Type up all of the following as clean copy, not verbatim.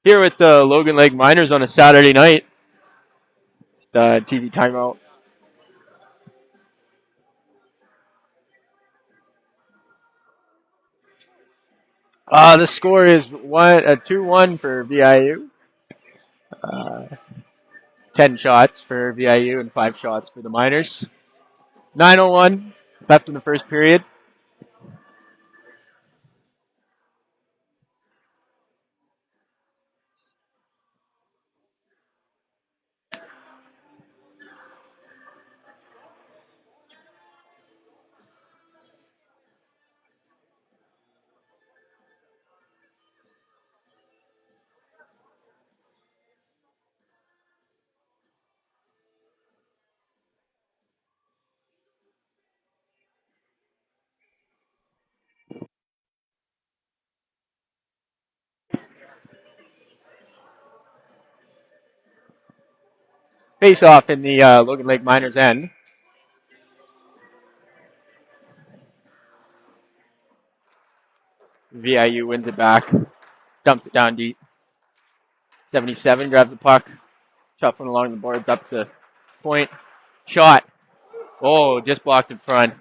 Here with the Logan Lake Miners on a Saturday night. The TV timeout. The score is 2-1 for VIU. 10 shots for VIU and 5 shots for the Miners. 9:01 left in the first period. Face off in the Logan Lake Miners end. VIU wins it back. Dumps it down deep. 77 grabs the puck. Shuffling along the boards up to point. Shot. Oh, just blocked in front.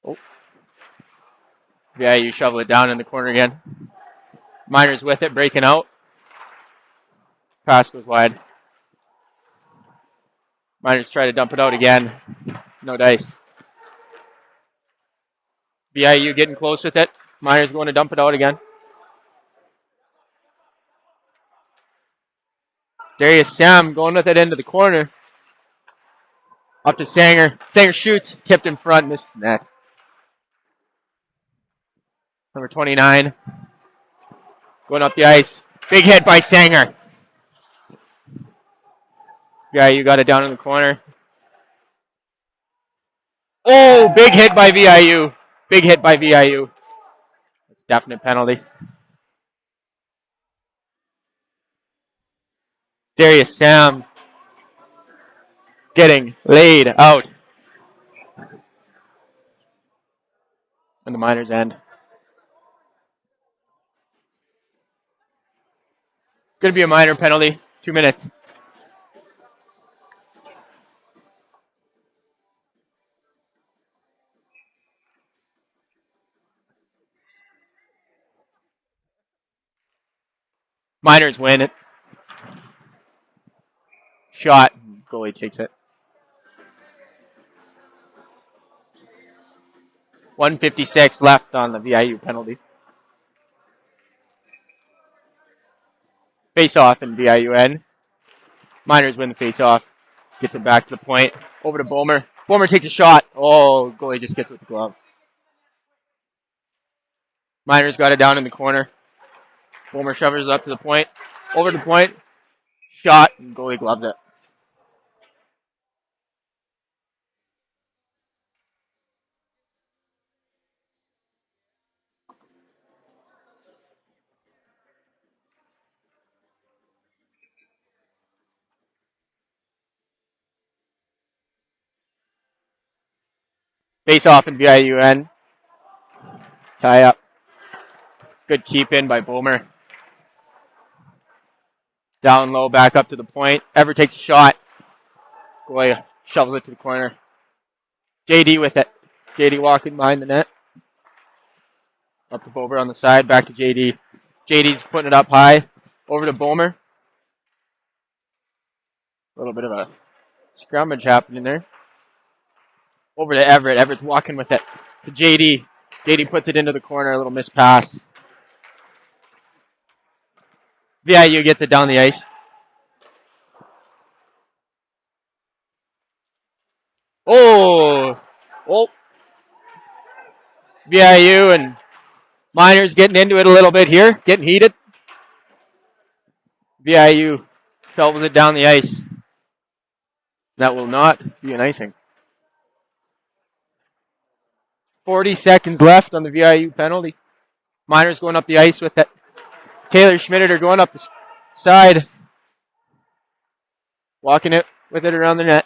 Oh. VIU shovel it down in the corner again. Miners with it, breaking out. Pass goes wide. Miners try to dump it out again. No dice. VIU getting close with it. Miners going to dump it out again. Darius Sam going with it into the corner. Up to Sanger. Sanger shoots. Tipped in front. Misses the net. Number 29. Going up the ice. Big hit by Sanger. VIU got it down in the corner. Oh, big hit by VIU. Big hit by VIU. That's a definite penalty. Darius Sam getting laid out. And the Miners end. Going to be a minor penalty. 2 minutes. Miners win it. Shot. Goalie takes it. 1:56 left on the VIU penalty. Face off in VIU end. Miners win the face off. Gets it back to the point. Over to Bomer. Bomer takes a shot. Oh, goalie just gets it with the glove. Miners got it down in the corner. Bomer shovels it up to the point. Over to the point. Shot. And goalie gloves it. Face off in VIU end. Tie up. Good keep in by Bomer. Down low, back up to the point. Ever takes a shot. Goalie shovels it to the corner. JD with it. JD walking behind the net. Up to Bomer on the side. Back to JD. JD's putting it up high. Over to Bomer. A little bit of a scrummage happening there. Over to Everett. Everett's walking with it to JD. JD puts it into the corner. A little missed pass. VIU gets it down the ice. Oh. VIU and Miners getting into it a little bit here. Getting heated. VIU shovels it down the ice. That will not be an icing. 40 seconds left on the VIU penalty. Miners going up the ice with it. Taylor Schmidt going up the side. Walking it with it around the net.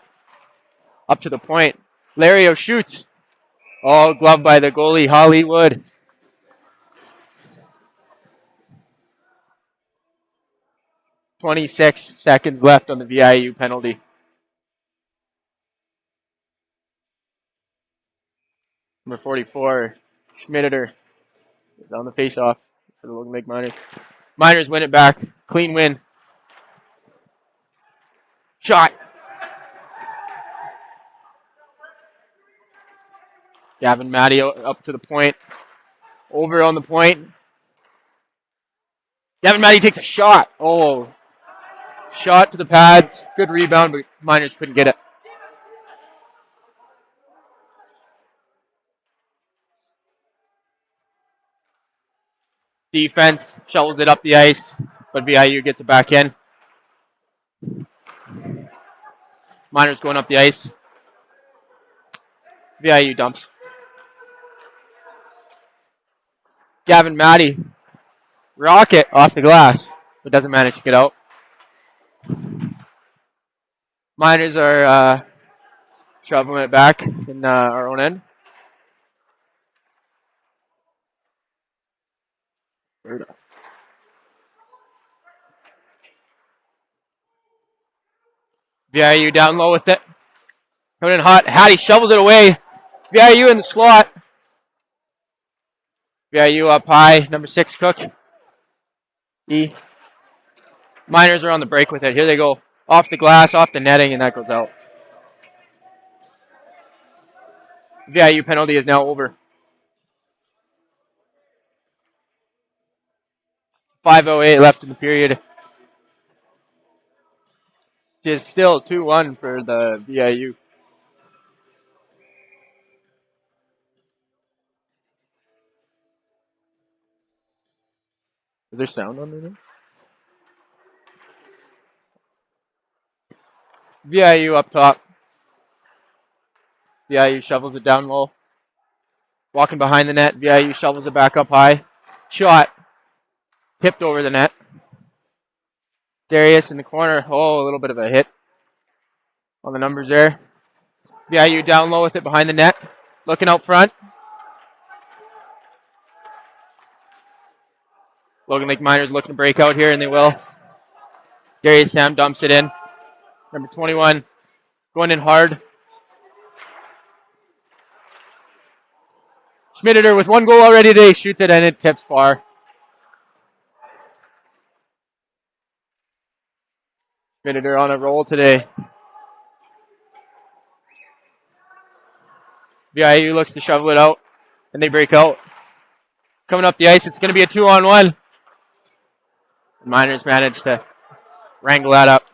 Up to the point. Lario shoots. Oh, gloved by the goalie, Hollywood. 26 seconds left on the VIU penalty. Number 44, Schmideter, is on the face-off for the Logan Lake Miners. Miners win it back. Clean win. Shot. Gavin Matty up to the point. Over on the point. Gavin Matty takes a shot. Oh. Shot to the pads. Good rebound, but Miners couldn't get it. Defense shovels it up the ice, but VIU gets it back in. Miners going up the ice. VIU dumps. Gavin Matty. Rocket off the glass, but doesn't manage to get out. Miners are shoveling it back in our own end. VIU down low with it. Coming in hot. Hattie shovels it away. VIU in the slot. VIU up high. Number 6, Cook. E. Miners are on the break with it. Here they go. Off the glass, off the netting, and that goes out. VIU penalty is now over. 5:08 left in the period. It is still 2-1 for the VIU. Is there sound on there? VIU up top. VIU shovels it down low. Walking behind the net. VIU shovels it back up high. Shot. Tipped over the net. Darius in the corner. Oh, a little bit of a hit on the numbers there. VIU down low with it behind the net. Looking out front. Logan Lake Miners looking to break out here, and they will. Darius Sam dumps it in. Number 21 going in hard. Schmideter with 1 goal already today. Shoots it and it tips far. Schmideter on a roll today. VIU looks to shovel it out, and they break out. Coming up the ice, it's going to be a 2-on-1. Miners manage to wrangle that up.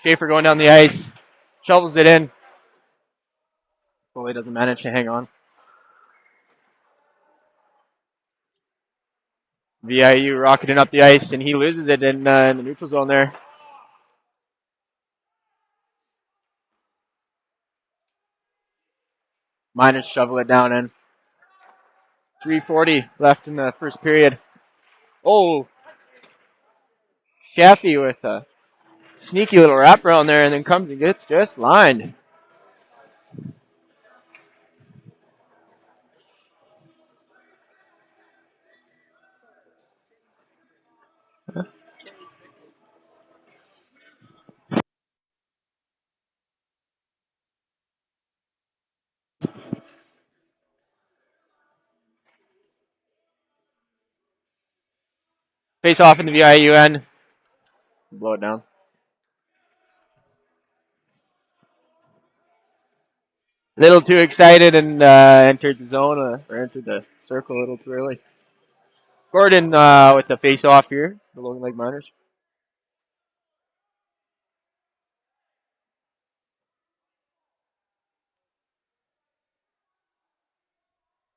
Schaefer going down the ice. Shovels it in. Goalie doesn't manage to hang on. VIU rocketing up the ice, and he loses it in the neutral zone there. Miners shovel it down in. 3:40 left in the first period. Oh, Shaffy with a sneaky little wraparound there, and then comes and gets just lined. Face off in the VIU end. Blow it down. A little too excited and entered the zone, or entered the circle a little too early. Gordon with the face off here, the Logan Lake Miners.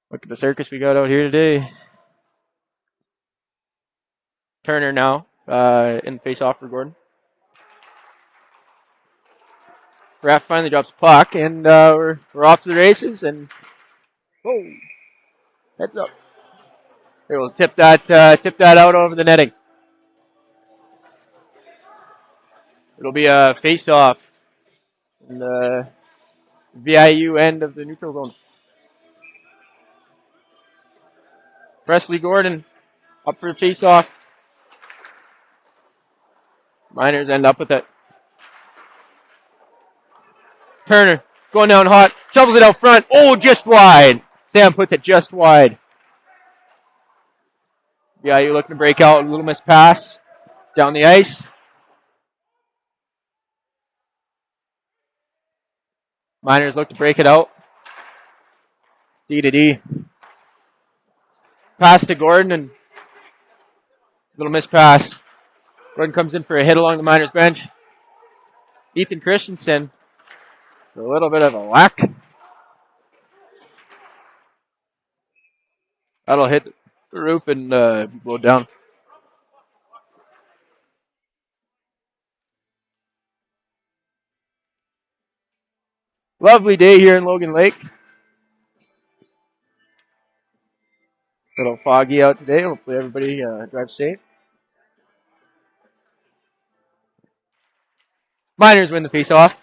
Look at the circus we got out here today. Turner now in the face off for Gordon. Ref finally drops the puck, and we're off to the races. And whoa, heads up. They will tip that out over the netting. It'll be a face off in the VIU end of the neutral zone. Presley Gordon up for a face off. Miners end up with it. Turner going down hot. Shovels it out front. Oh, just wide. Sam puts it just wide. Yeah, you're looking to break out. A little missed pass down the ice. Miners look to break it out. D to D. Pass to Gordon and little missed pass. Gordon comes in for a hit along the Miners bench. Ethan Christensen. A little bit of a whack. That'll hit the roof and blow down. Lovely day here in Logan Lake. A little foggy out today. Hopefully everybody drives safe. Miners win the faceoff.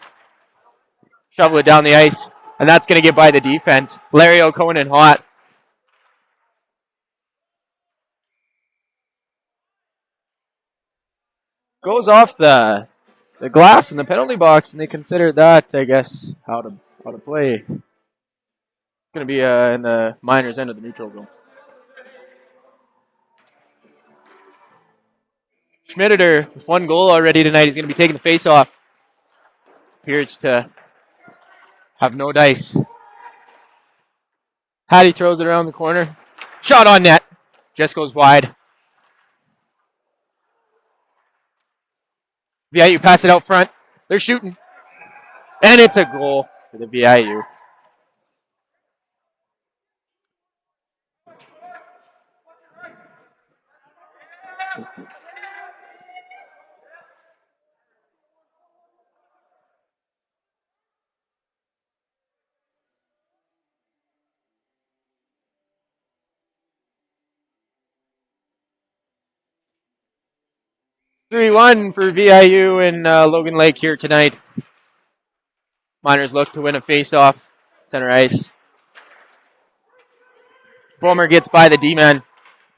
Shovel it down the ice. And that's going to get by the defense. Larry O'Conan hot. Goes off the glass in the penalty box, and they consider that, I guess, how to play. It's going to be in the Miners' end of the neutral zone. Schmitter with one goal already tonight. He's going to be taking the face-off. Appears to have no dice. Hattie throws it around the corner. Shot on net. Just goes wide. VIU pass it out front. They're shooting. And it's a goal for the VIU. (3-1) for VIU and Logan Lake here tonight. Miners look to win a face-off. Center ice. Bomer gets by the D-man.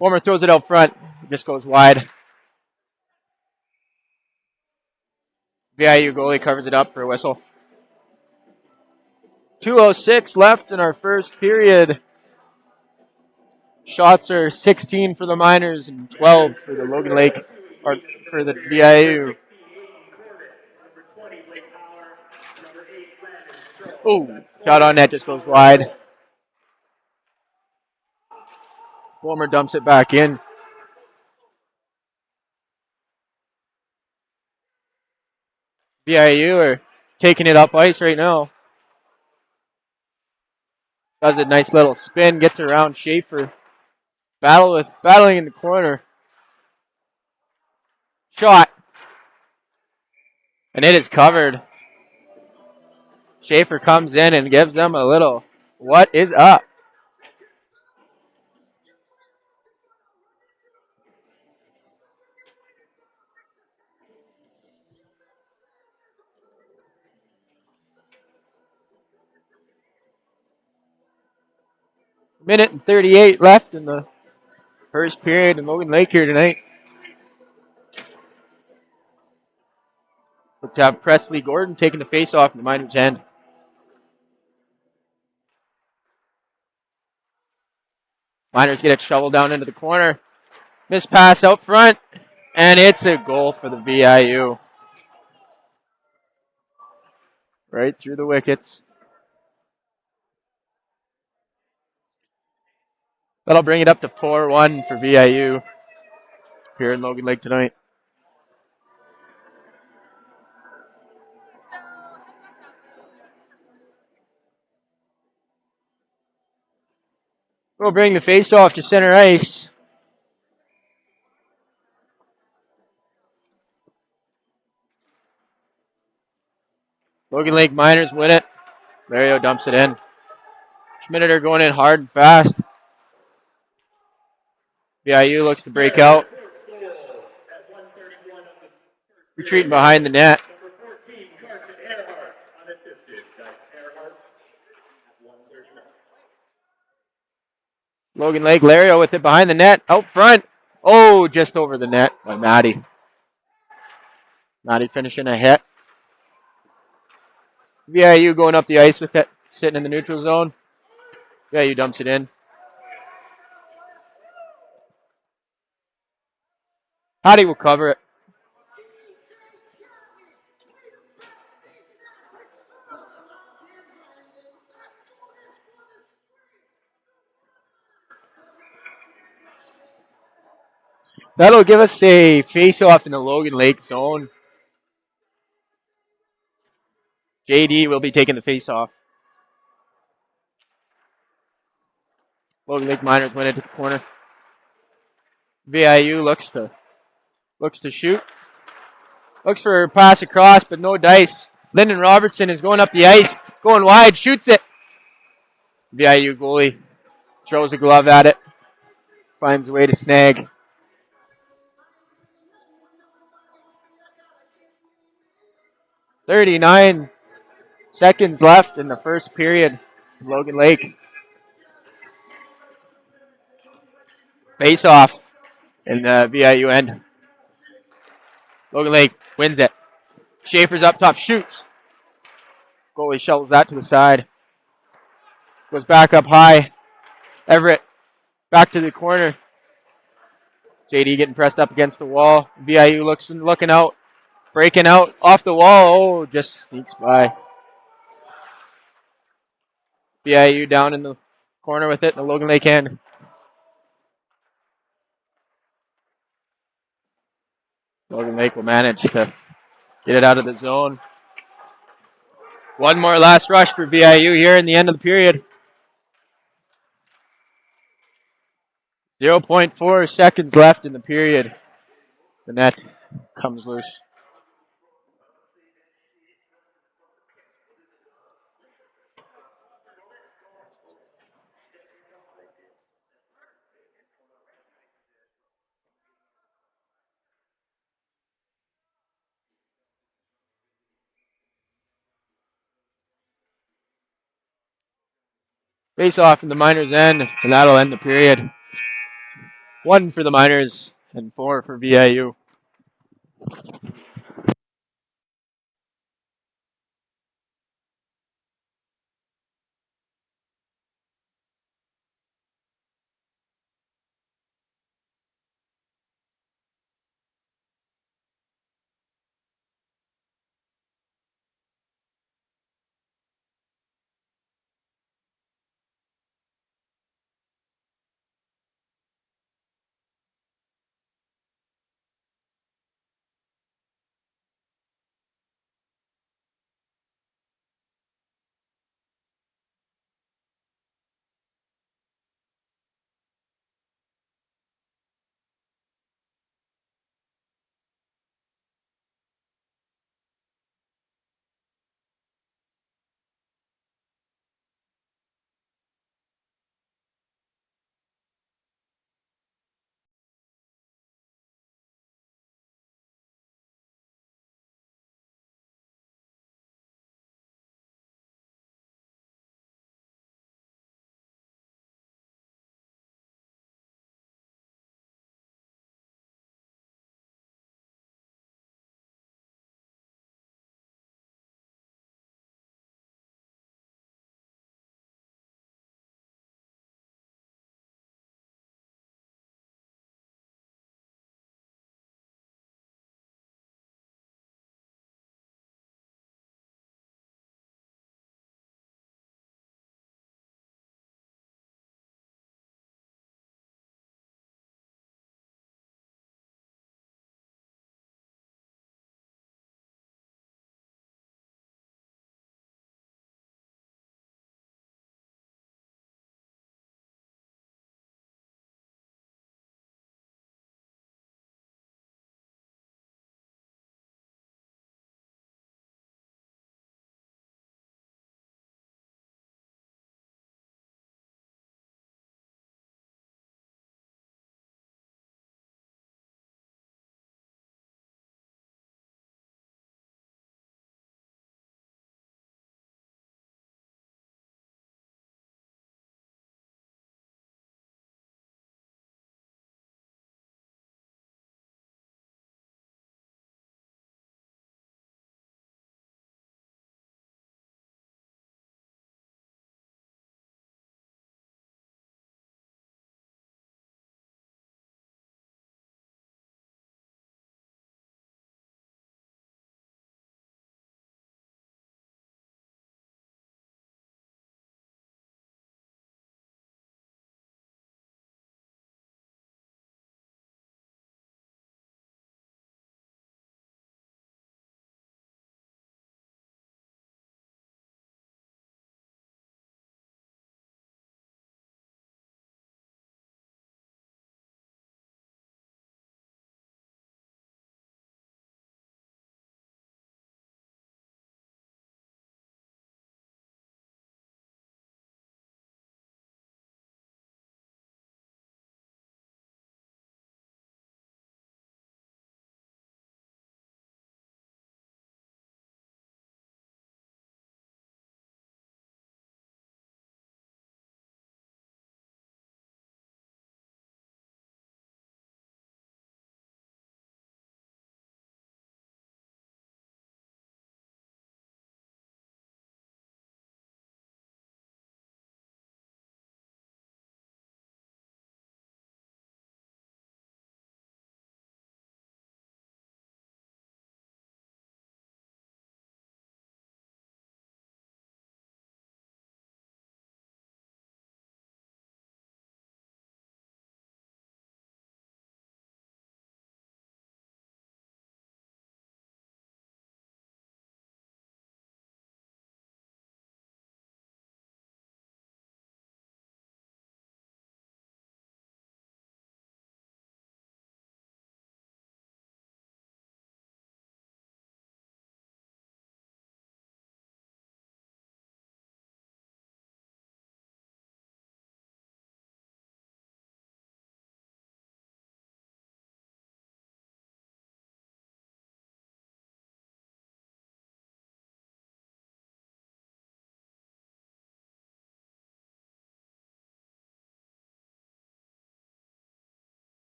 Bomer throws it out front. It just goes wide. VIU goalie covers it up for a whistle. 2:06 left in our first period. Shots are 16 for the Miners and 12 for the Logan Lake, or for the VIU. Oh, shot on net just goes wide. Bomer dumps it back in. VIU are taking it up ice right now. Does a nice little spin, gets around Schaefer. Battling in the corner. Shot. And it is covered. Schaefer comes in and gives them a little, what is up? Minute and 38 left in the first period in Logan Lake here tonight. Look to have Presley Gordon taking the face off in the Miners' end. Miners get it shoveled down into the corner. Missed pass out front. And it's a goal for the VIU. Right through the wickets. That'll bring it up to 4-1 for VIU here in Logan Lake tonight. We'll bring the face-off to center ice. Logan Lake Miners win it. Mario dumps it in. Schmitter going in hard and fast. VIU looks to break out. Retreating behind the net. Logan Lake, Lario with it behind the net. Out front. Oh, just over the net by Maddie. Maddie finishing a hit. VIU going up the ice with it, sitting in the neutral zone. VIU dumps it in. Hattie will cover it. That'll give us a face-off in the Logan Lake zone. JD will be taking the face-off. Logan Lake Miners win it to the corner. VIU looks to shoot. Looks for a pass across, but no dice. Lyndon Robertson is going up the ice, going wide, shoots it. VIU goalie throws a glove at it, finds a way to snag. .39 seconds left in the first period. Logan Lake. Face off in the VIU end. Logan Lake wins it. Schaefer's up top, shoots. Goalie shovels that to the side. Goes back up high. Everett back to the corner. JD getting pressed up against the wall. VIU looking out. Breaking out off the wall. Oh, just sneaks by. VIU down in the corner with it in the Logan Lake end. Logan Lake will manage to get it out of the zone. One more last rush for VIU here in the end of the period. 0.4 seconds left in the period. The net comes loose. Face off in the Miners' end, and that'll end the period. 1 for the Miners and 4 for VIU.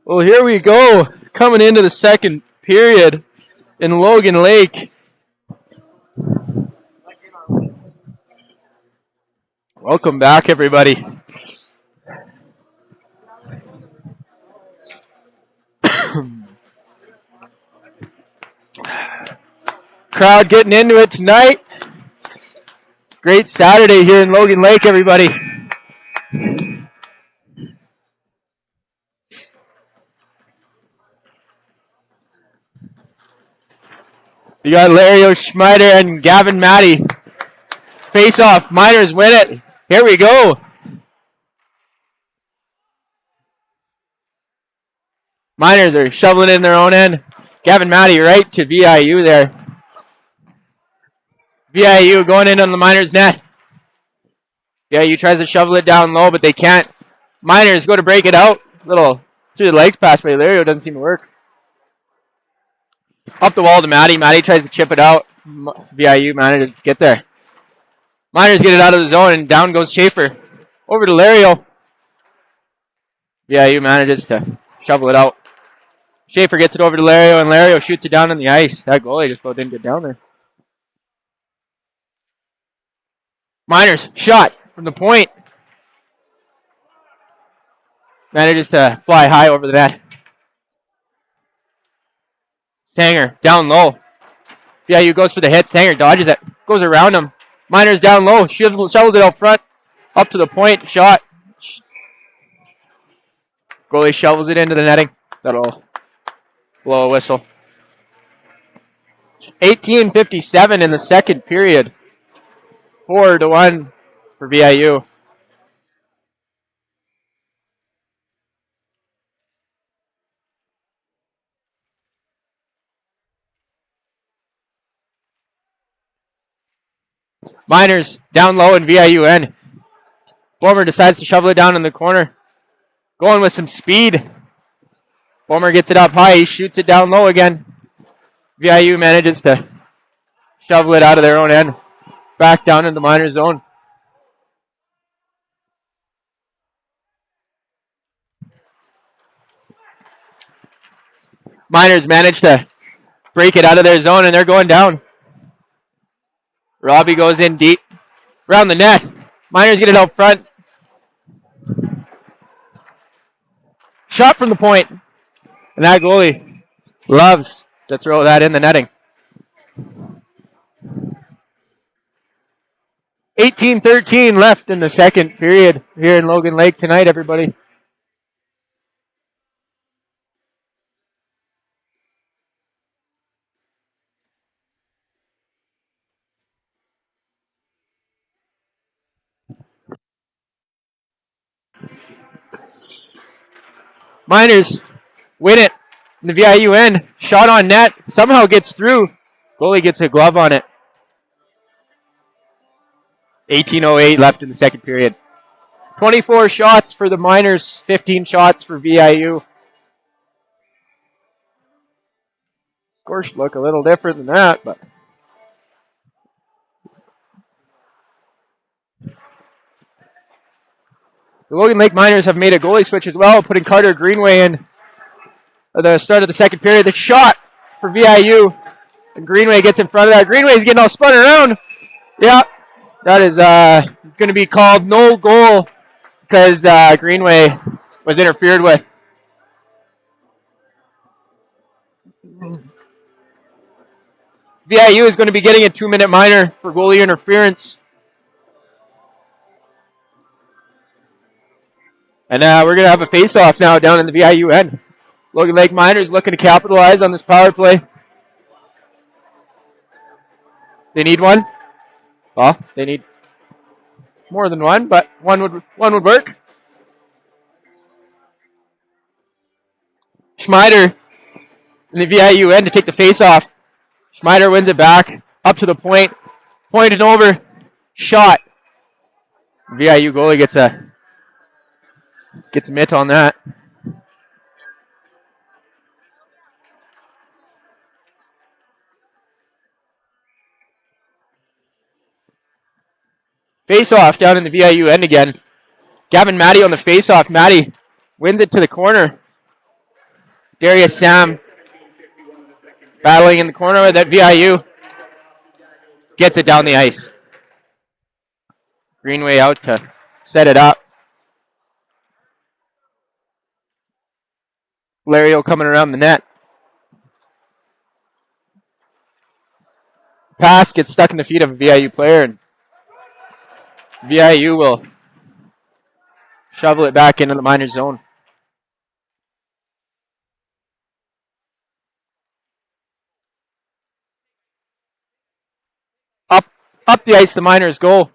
Well, here we go. Coming into the second period in Logan Lake. Welcome back, everybody. Crowd getting into it tonight. It's a great Saturday here in Logan Lake, everybody. You got Lario Schmeider and Gavin Matty. Face off. Miners win it. Here we go. Miners are shoveling in their own end. Gavin Matty right to VIU there. VIU going in on the Miners net. VIU tries to shovel it down low, but they can't. Miners go to break it out. Little through the legs pass by Lario. Doesn't seem to work. Up the wall to Matty. Matty tries to chip it out. VIU manages to get there. Miners get it out of the zone, and down goes Schaefer. Over to Lario. VIU manages to shovel it out. Schaefer gets it over to Lario, and Lario shoots it down on the ice. That goalie just didn't get down there. Miners shot from the point. Manages to fly high over the net. Sanger down low. VIU goes for the hit. Sanger dodges it. Goes around him. Miners down low. Shovels it out front. Up to the point. Shot. Goalie shovels it into the netting. That'll blow a whistle. 18:57 in the second period. 4-1 for VIU. Miners down low in VIU end. Bomer decides to shovel it down in the corner. Going with some speed. Bomer gets it up high. He shoots it down low again. VIU manages to shovel it out of their own end. Back down in the Miners zone. Miners manage to break it out of their zone, and they're going down. Robbie goes in deep. Around the net. Miners get it out front. Shot from the point. And that goalie loves to throw that in the netting. 18:13 left in the second period here in Logan Lake tonight, everybody. Miners win it in the VIU end. Shot on net. Somehow gets through. Goalie gets a glove on it. 18:08 left in the second period. 24 shots for the Miners. 15 shots for VIU. Score should look a little different than that, but the Logan Lake Miners have made a goalie switch as well, putting Carter Greenway in at the start of the second period. The shot for VIU, and Greenway gets in front of that. Greenway's getting all spun around. Yeah, that is going to be called no goal because Greenway was interfered with. VIU is going to be getting a 2-minute minor for goalie interference. And we're going to have a face-off now down in the VIU end. Logan Lake Miners looking to capitalize on this power play. They need one. Well, they need more than one, but one would work. Schmeider in the VIU end to take the face-off. Schmeider wins it back. Up to the point. Pointed over. Shot. VIU goalie gets a mitt on that. Face-off down in the VIU end again. Gavin Matty on the face-off. Matty wins it to the corner. Darius Sam battling in the corner with that VIU. Gets it down the ice. Greenway out to set it up. Lario coming around the net. Pass gets stuck in the feet of a VIU player, and VIU will shovel it back into the minor zone. Up the ice, the Miners goal.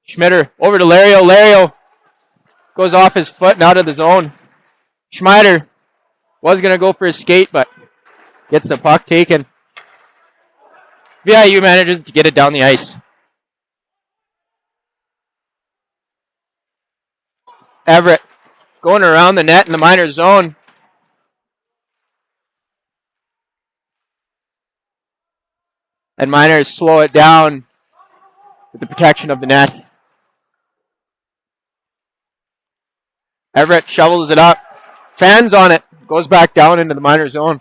Schmitter over to Lario. Lario goes off his foot and out of the zone. Schmider was going to go for his skate, but gets the puck taken. VIU manages to get it down the ice. Everett going around the net in the minor zone. And Miners slow it down with the protection of the net. Everett shovels it up. Fans on it. Goes back down into the minor zone.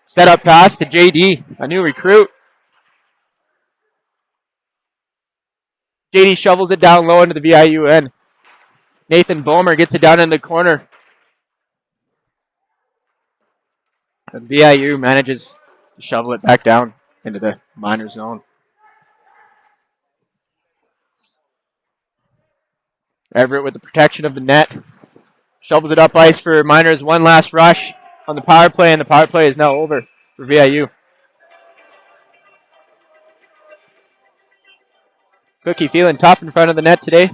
Set up pass to JD, a new recruit. JD shovels it down low into the VIU end. Nathan Bomer gets it down in the corner. And VIU manages to shovel it back down into the minor zone. Everett with the protection of the net. Shovels it up ice for Miners' one last rush on the power play, and the power play is now over for VIU. Cookie feeling tough in front of the net today.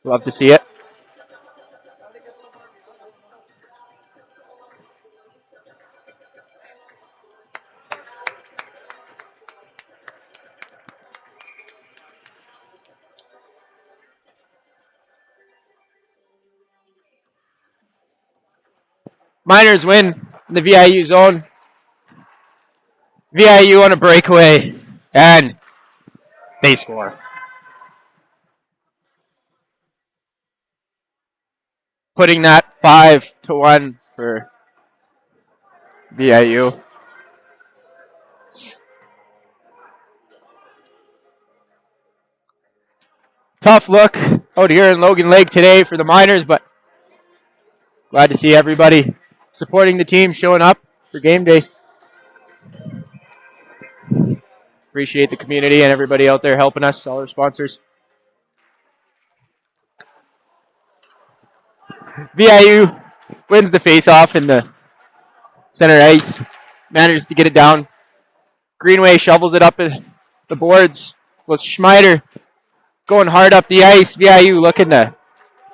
Love to see it. Miners win in the VIU zone. VIU on a breakaway, and they score. Putting that 5-1 for VIU. Tough look out here in Logan Lake today for the Miners, but glad to see everybody supporting the team, showing up for game day. Appreciate the community and everybody out there helping us, all our sponsors. VIU wins the face-off in the center ice. Manages to get it down. Greenway shovels it up at the boards with Schmider going hard up the ice. VIU looking to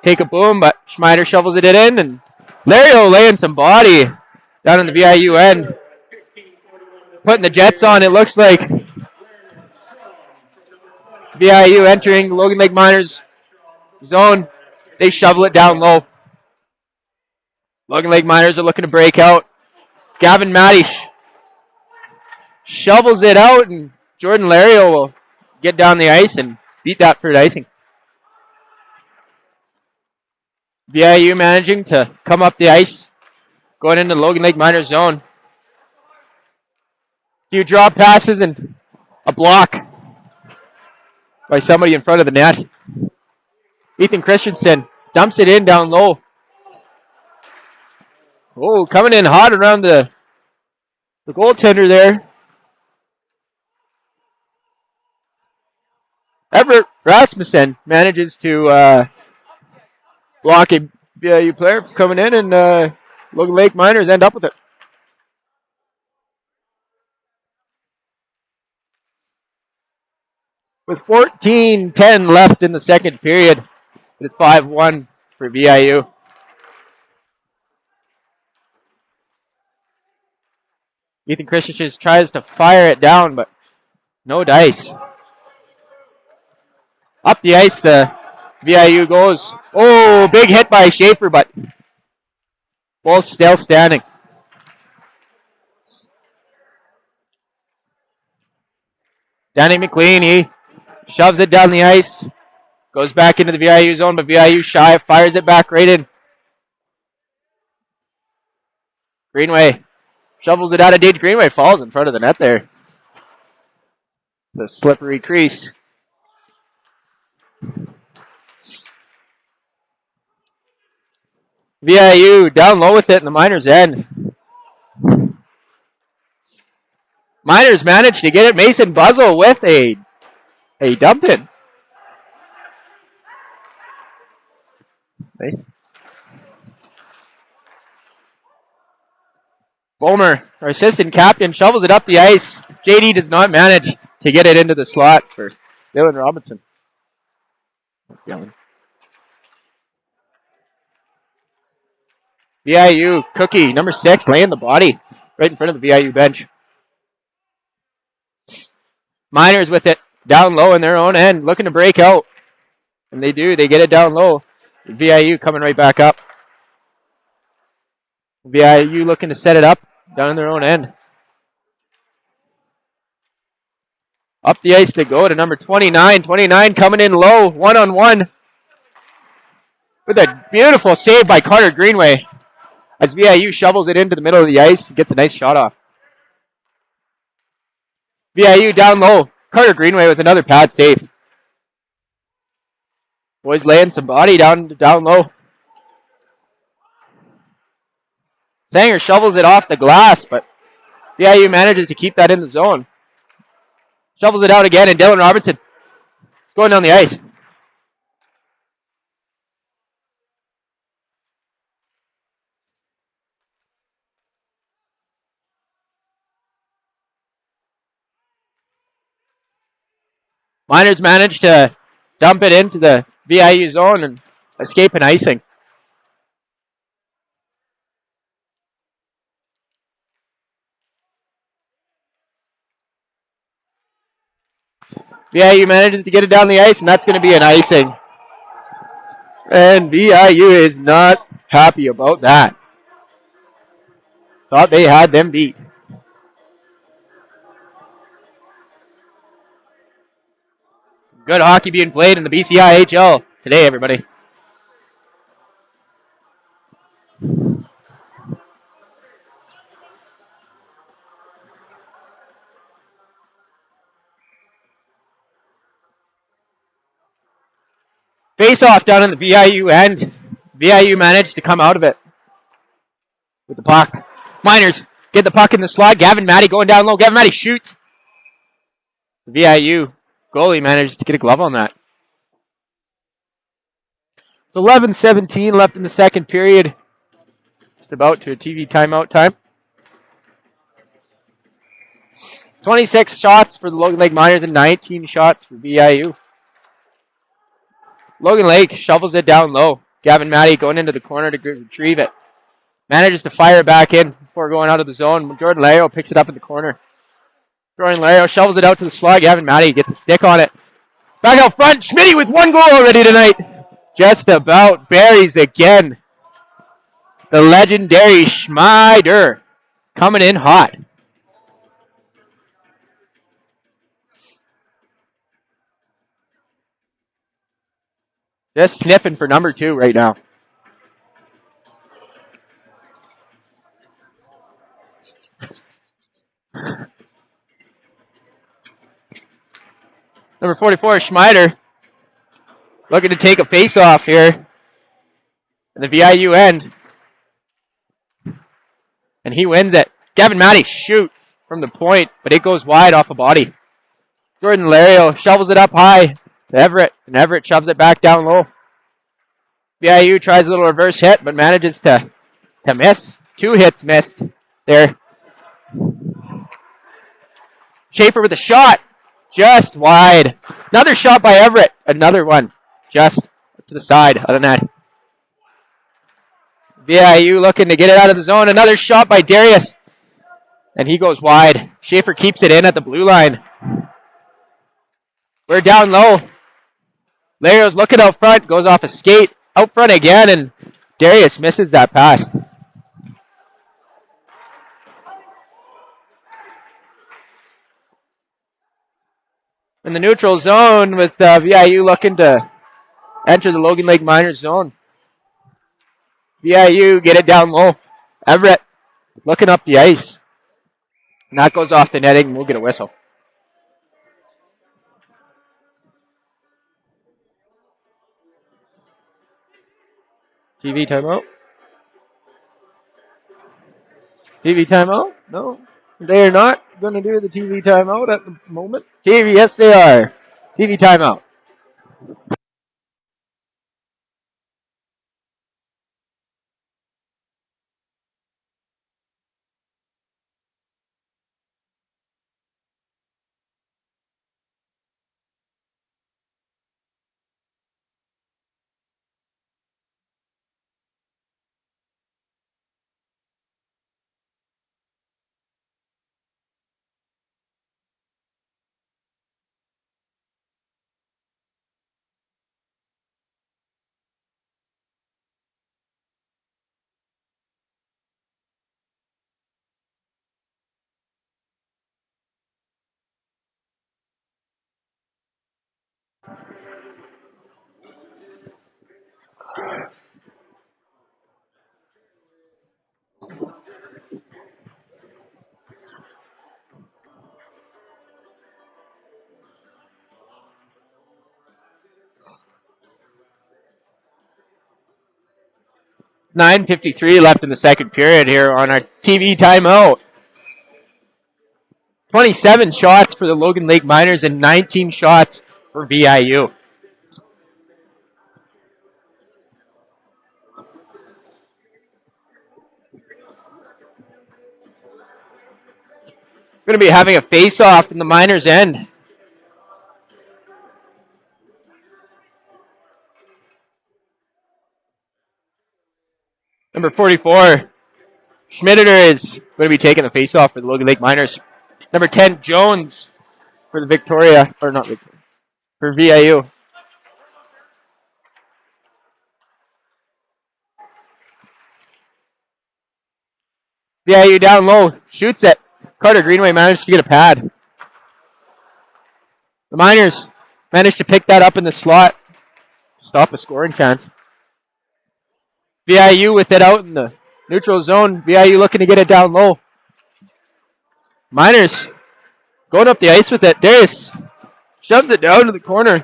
take a boom, but Schmider shovels it in, and Lario laying some body down in the VIU end. Putting the Jets on, it looks like. VIU entering Logan Lake Miners zone. They shovel it down low. Logan Lake Miners are looking to break out. Gavin Madish shovels it out, and Jordan Lario will get down the ice and beat that for icing. VIU managing to come up the ice, going into the Logan Lake Miners zone. Few drop passes and a block by somebody in front of the net. Ethan Christensen dumps it in down low. Oh, coming in hot around the goaltender there. Everett Rasmussen manages to block a VIU player from coming in, and Logan Lake Miners end up with it. With 14:10 left in the second period, it is 5-1 for VIU. Ethan Christensen tries to fire it down, but no dice. Up the ice, the VIU goes. Oh, big hit by Schaefer, but both still standing. Danny McLean, he shoves it down the ice. Goes back into the VIU zone, but VIU shy, fires it back right in. Greenway shovels it out of Dage. Greenway falls in front of the net there. It's a slippery crease. VIU down low with it in the Miners' end. Miners managed to get it. Mason Buzzle with a dump in. Nice. Bomer, our assistant captain, shovels it up the ice. JD does not manage to get it into the slot for Dylan Robinson. VIU, Cookie, number 6, laying the body right in front of the VIU bench. Miners with it down low in their own end, looking to break out. And they do. They get it down low. VIU coming right back up. VIU looking to set it up down in their own end. Up the ice they go to number 29. 29 coming in low, one-on-one. With a beautiful save by Carter Greenway. As VIU shovels it into the middle of the ice, gets a nice shot off. VIU down low. Carter Greenway with another pad save. Boys laying some body down low. Sanger shovels it off the glass, but VIU manages to keep that in the zone. Shovels it out again, and Dylan Robertson is going down the ice. Miners managed to dump it into the VIU zone and escape an icing. VIU manages to get it down the ice, and that's going to be an icing. And VIU is not happy about that. Thought they had them beat. Good hockey being played in the BCIHL today, everybody. Face off down in the VIU end. VIU managed to come out of it with the puck. Miners get the puck in the slot. Gavin Matty going down low. Gavin Matty shoots. The VIU goalie manages to get a glove on that. It's 11:17 left in the second period. Just about to a TV timeout time. 26 shots for the Logan Lake Miners and 19 shots for VIU. Logan Lake shovels it down low. Gavin Matty going into the corner to retrieve it. Manages to fire it back in before going out of the zone. Jordan Lario picks it up in the corner. Jordan Lario shovels it out to the slot. Gavin Matty gets a stick on it. Back out front. Schmitty with one goal already tonight. Just about buries again. The legendary Schmeider coming in hot. Just sniffing for number 2 right now. Number 44, Schmeider, looking to take a face-off here in the VIU end. And he wins it. Gavin Matty shoots from the point, but it goes wide off a body. Jordan Lario shovels it up high to Everett, and Everett shoves it back down low. VIU tries a little reverse hit, but manages to miss. 2 hits missed there. Schaefer with a shot, just wide. Another shot by Everett. Another one, just to the side of the net. VIU looking to get it out of the zone. Another shot by Darius, and he goes wide. Schaefer keeps it in at the blue line. We're down low. Lario's looking out front, goes off a skate. Out front again, and Darius misses that pass. In the neutral zone with VIU looking to enter the Logan Lake Miners zone. VIU get it down low. Everett looking up the ice. And that goes off the netting and we'll get a whistle. TV timeout. TV timeout? No. They are not going to do the TV timeout at the moment. TV, yes they are. TV timeout. $9:53 left in the second period here on our TV timeout. 27 shots for the Logan Lake Miners and 19 shots for VIU. Going to be having a face-off in the Miners' end. Number 44, Schmitter is going to be taking the face-off for the Logan Lake Miners. Number 10, Jones for the Victoria, or not Victoria, for VIU. VIU down low, shoots it. Carter Greenway managed to get a pad. The Miners managed to pick that up in the slot. Stop a scoring chance. VIU with it out in the neutral zone. VIU looking to get it down low. Miners going up the ice with it. Darius shoves it down to the corner.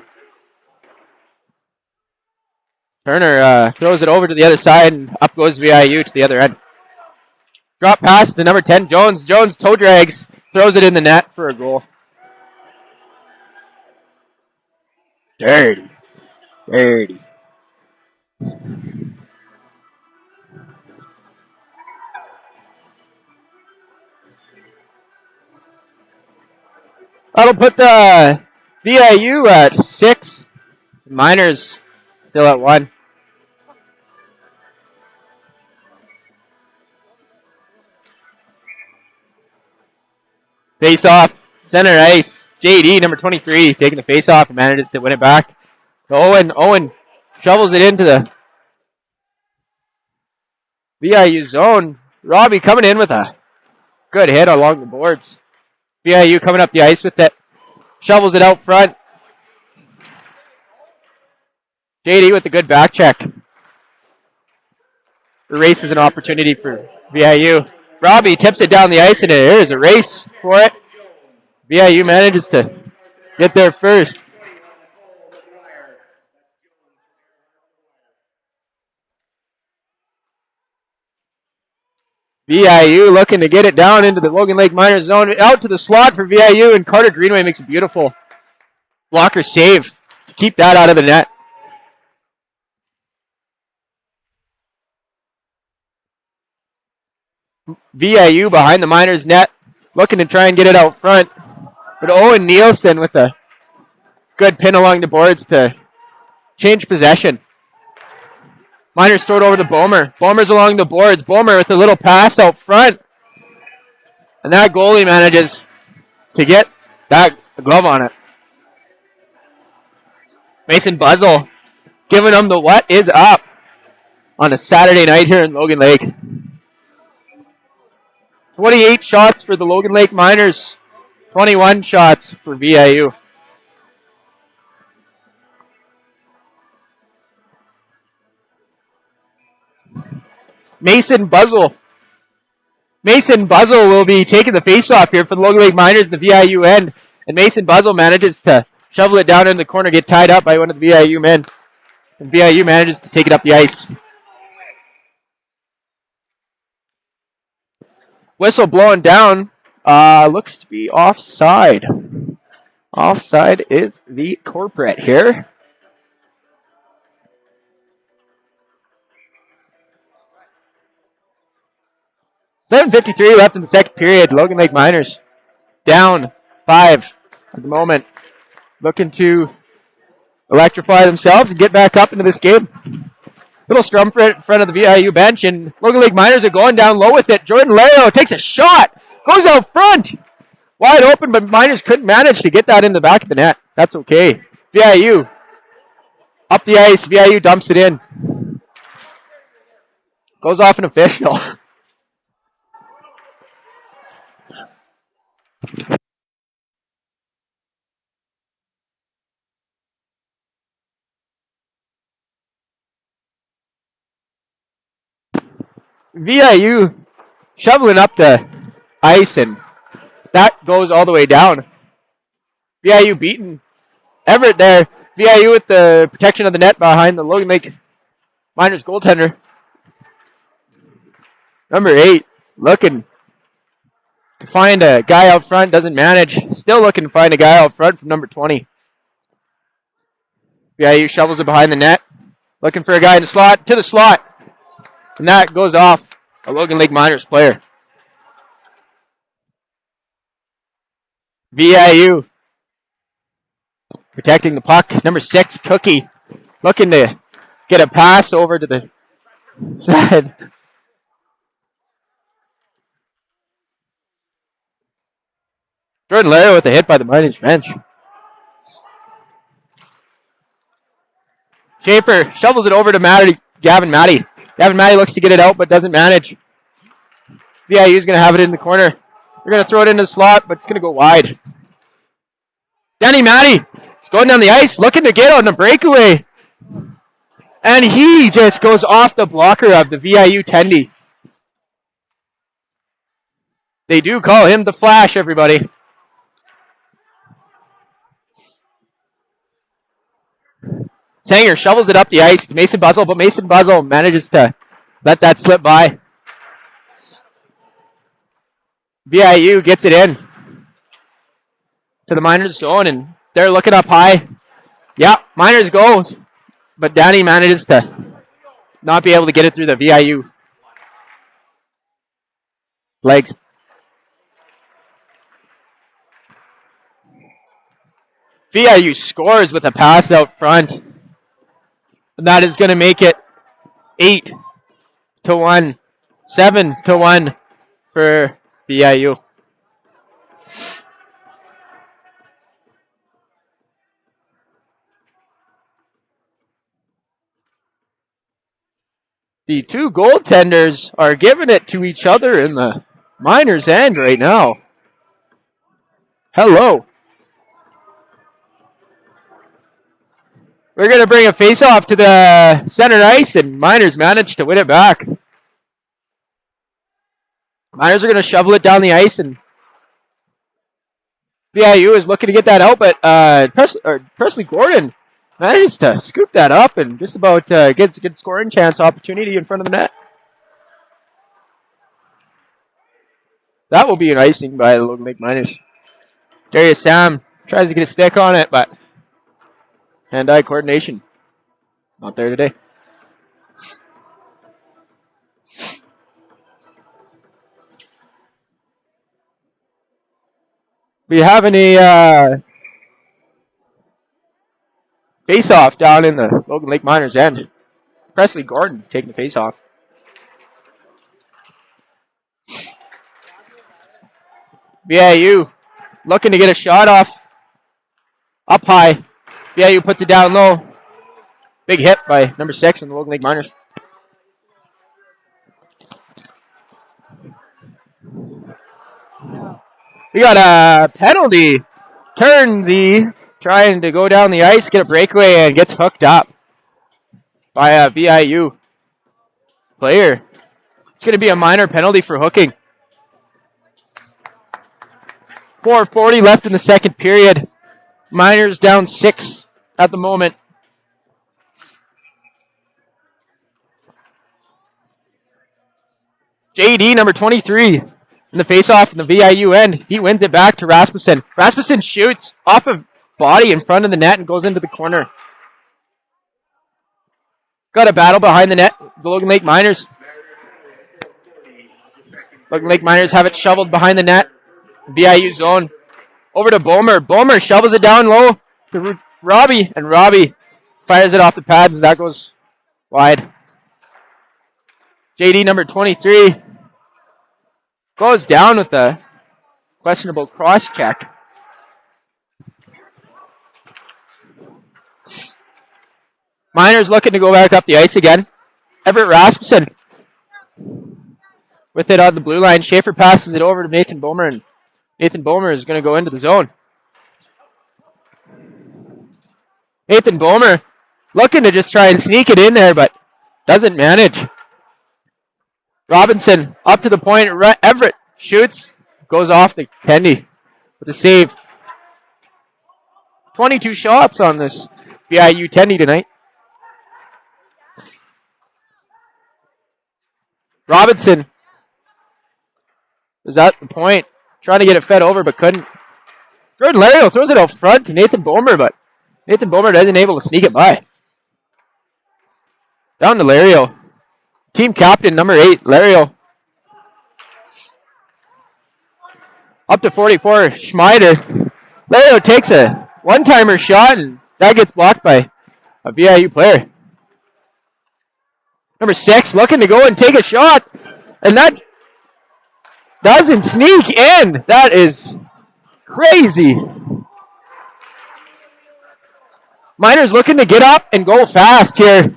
Turner throws it over to the other side, and up goes VIU to the other end. Drop pass to number 10, Jones. Jones toe drags, throws it in the net for a goal. Dirty. That'll put the VIU at 6. Miners still at 1. Face off, center ice. JD, number 23, taking the face off and manages to win it back. Owen shovels it into the VIU zone. Robbie coming in with a good hit along the boards. VIU coming up the ice with it. Shovels it out front. JD with the good back check. Erases an opportunity for VIU. Robbie tips it down the ice, and there's a race for it. VIU manages to get there first. VIU looking to get it down into the Logan Lake Miners zone. Out to the slot for VIU, and Carter Greenway makes a beautiful blocker save to keep that out of the net. VIU behind the Miners net, looking to try and get it out front. But Owen Nielsen with a good pin along the boards to change possession. Miners throw it over to Bomer. Bomer's along the boards. Bomer with a little pass out front. And that goalie manages to get that glove on it. Mason Buzzle giving them the what is up on a Saturday night here in Logan Lake. 28 shots for the Logan Lake Miners. 21 shots for VIU. Mason Buzzle. Mason Buzzle will be taking the face-off here for the Logan Lake Miners in the VIU end. And Mason Buzzle manages to shovel it down in the corner, get tied up by one of the VIU men. And VIU manages to take it up the ice. Whistle blowing down. Looks to be offside. Offside is the corporate here. .7:53 left in the second period. Logan Lake Miners down 5 at the moment. Looking to electrify themselves and get back up into this game. Little scrum in front of the VIU bench, and Logan Lake Miners are going down low with it. Jordan Leo takes a shot. Goes out front. Wide open, but Miners couldn't manage to get that in the back of the net. That's okay. VIU up the ice. VIU dumps it in. Goes off an official. VIU shoveling up the ice, and that goes all the way down. VIU beating Everett there. VIU with the protection of the net behind the Logan Lake Miners goaltender. Number 8 looking to find a guy out front, doesn't manage. Still looking to find a guy out front from number 20. VIU shovels it behind the net. Looking for a guy in the slot, to the slot. And that goes off a Logan Lake Miners player. VIU protecting the puck. Number 6, Cookie, looking to get a pass over to the side. Jordan Laro with a hit by the Miners bench. Schaefer shovels it over to Gavin Matty. Gavin Matty looks to get it out, but doesn't manage. VIU is going to have it in the corner. They're going to throw it into the slot, but it's going to go wide. Danny Matty is going down the ice, looking to get on the breakaway. And he just goes off the blocker of the VIU Tendy. They do call him the Flash, everybody. Sanger shovels it up the ice to Mason Buzzle, but Mason Buzzle manages to let that slip by. VIU gets it in to the Miners zone, and they're looking up high. Yeah, Miners go, but Danny manages to not be able to get it through the VIU legs. VIU scores with a pass out front. And that is going to make it 8-1, 7-1 for VIU. The two goaltenders are giving it to each other in the Miners' end right now. Hello. We're going to bring a face-off to the center ice, and Miners managed to win it back. Miners are going to shovel it down the ice, and VIU is looking to get that out, but Presley Gordon manages to scoop that up and just about gets a good scoring chance opportunity in front of the net. That will be an icing by the Logan Lake Miners. Darius Sam tries to get a stick on it, but hand-eye coordination not there today. We have a face-off down in the Logan Lake Miners end. Presley Gordon taking the face-off. VIU looking to get a shot off. Up high. VIU puts it down low. Big hit by number 6 in the Logan Lake Miners. We got a penalty. Turnsey trying to go down the ice, get a breakaway, and gets hooked up by a VIU player. It's going to be a minor penalty for hooking. 4:40 left in the second period. Miners down 6 at the moment. JD, number 23, in the faceoff in the VIU end. He wins it back to Rasmussen. Rasmussen shoots off of body in front of the net and goes into the corner. Got a battle behind the net. The Logan Lake Miners. Logan Lake Miners have it shoveled behind the net. VIU zone. Over to Bomer. Bomer shovels it down low to Robbie, and Robbie fires it off the pads, and that goes wide. JD, number 23, goes down with a questionable cross check. Miners looking to go back up the ice again. Everett Rasmussen with it on the blue line. Schaefer passes it over to Nathan Bomer, and Nathan Bomer is going to go into the zone. Nathan Bomer looking to just try and sneak it in there, but doesn't manage. Robinson up to the point. Everett shoots. Goes off to Kendi with a save. 22 shots on this VIU Tendy tonight. Robinson is at the point. Trying to get it fed over, but couldn't. Jordan Lario throws it out front to Nathan Bomer, but Nathan Bomer isn't able to sneak it by. Down to Lario. Team captain, number 8, Lario. Up to 44, Schmeider. Lario takes a one-timer shot, and that gets blocked by a VIU player. Number 6 looking to go and take a shot, and that doesn't sneak in. That is crazy. Miners looking to get up and go fast here.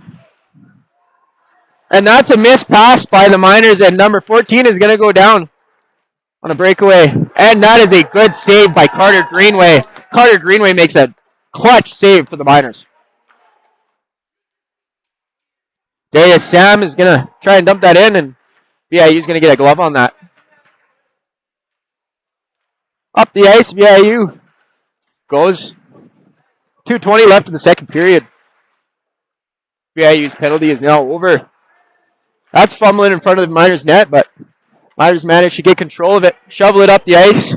And that's a missed pass by the Miners, and number 14 is going to go down on a breakaway. And that is a good save by Carter Greenway. Carter Greenway makes a clutch save for the Miners. Darius Sam is going to try and dump that in, and VIU is going to get a glove on that. Up the ice, VIU goes. 2:20 left in the second period. VIU's penalty is now over. That's fumbling in front of the Miners net, but Miners managed to get control of it. Shovel it up the ice.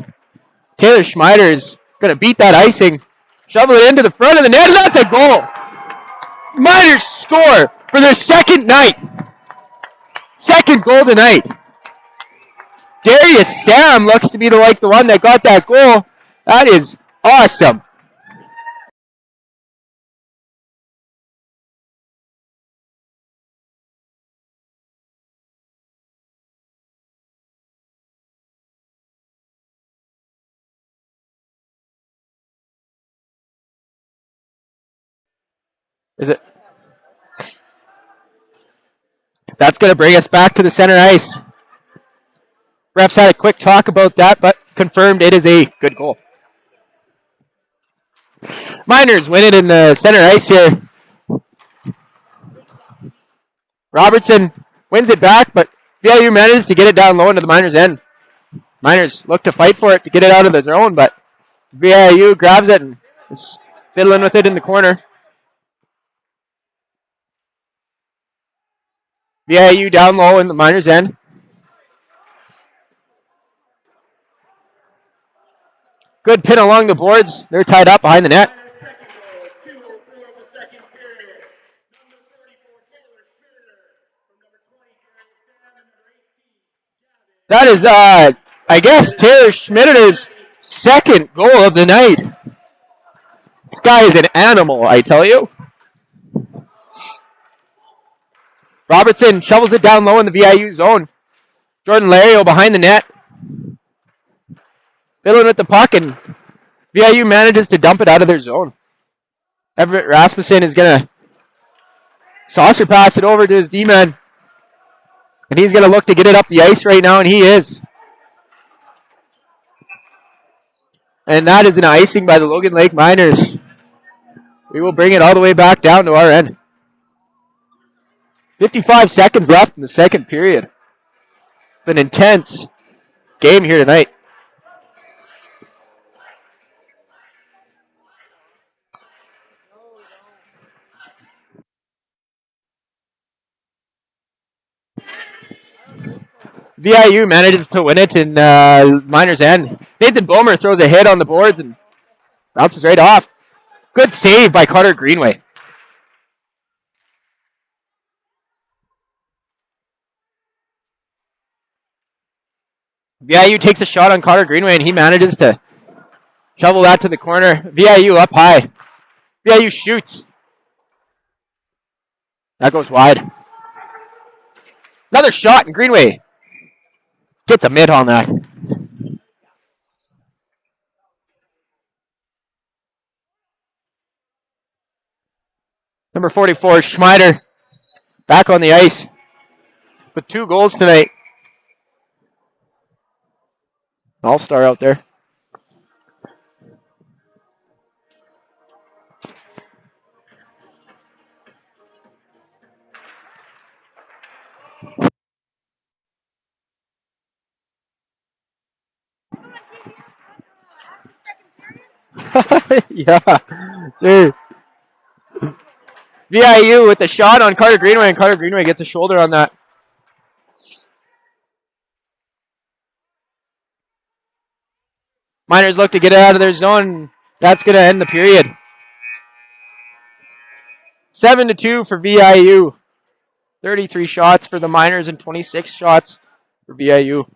Taylor Schmeider is going to beat that icing. Shovel it into the front of the net, and that's a goal. Miners score for their second night. Second goal tonight. Darius Sam looks to be the one that got that goal. That is awesome. Is it? That's going to bring us back to the center ice. Refs had a quick talk about that, but confirmed it is a good goal. Miners win it in the center ice here. Robertson wins it back, but VIU manages to get it down low into the Miners' end. Miners look to fight for it to get it out of the zone, but VIU grabs it and is fiddling with it in the corner. VIU down low in the Miners' end. Good pin along the boards. They're tied up behind the net. That is, I guess, Taylor Schmitter's second goal of the night. This guy is an animal, I tell you. Robertson shovels it down low in the VIU zone. Jordan Lario behind the net. Fiddling with the puck, and VIU manages to dump it out of their zone. Everett Rasmussen is going to saucer pass it over to his D-man. And he's going to look to get it up the ice right now, and he is. And that is an icing by the Logan Lake Miners. We will bring it all the way back down to our end. 55 seconds left in the second period. An intense game here tonight. VIU manages to win it in Miners' end. Nathan Bomer throws a hit on the boards and bounces right off. Good save by Carter Greenway. VIU takes a shot on Carter Greenway and he manages to shovel that to the corner. VIU up high. VIU shoots. That goes wide. Another shot and Greenway gets a mid on that. Number 44, Schmeider, back on the ice with 2 goals tonight. All-star out there. Yeah, sure. VIU with the shot on Carter Greenway, and Carter Greenway gets a shoulder on that. Miners look to get it out of their zone. That's going to end the period. 7-2 for VIU. 33 shots for the Miners and 26 shots for VIU.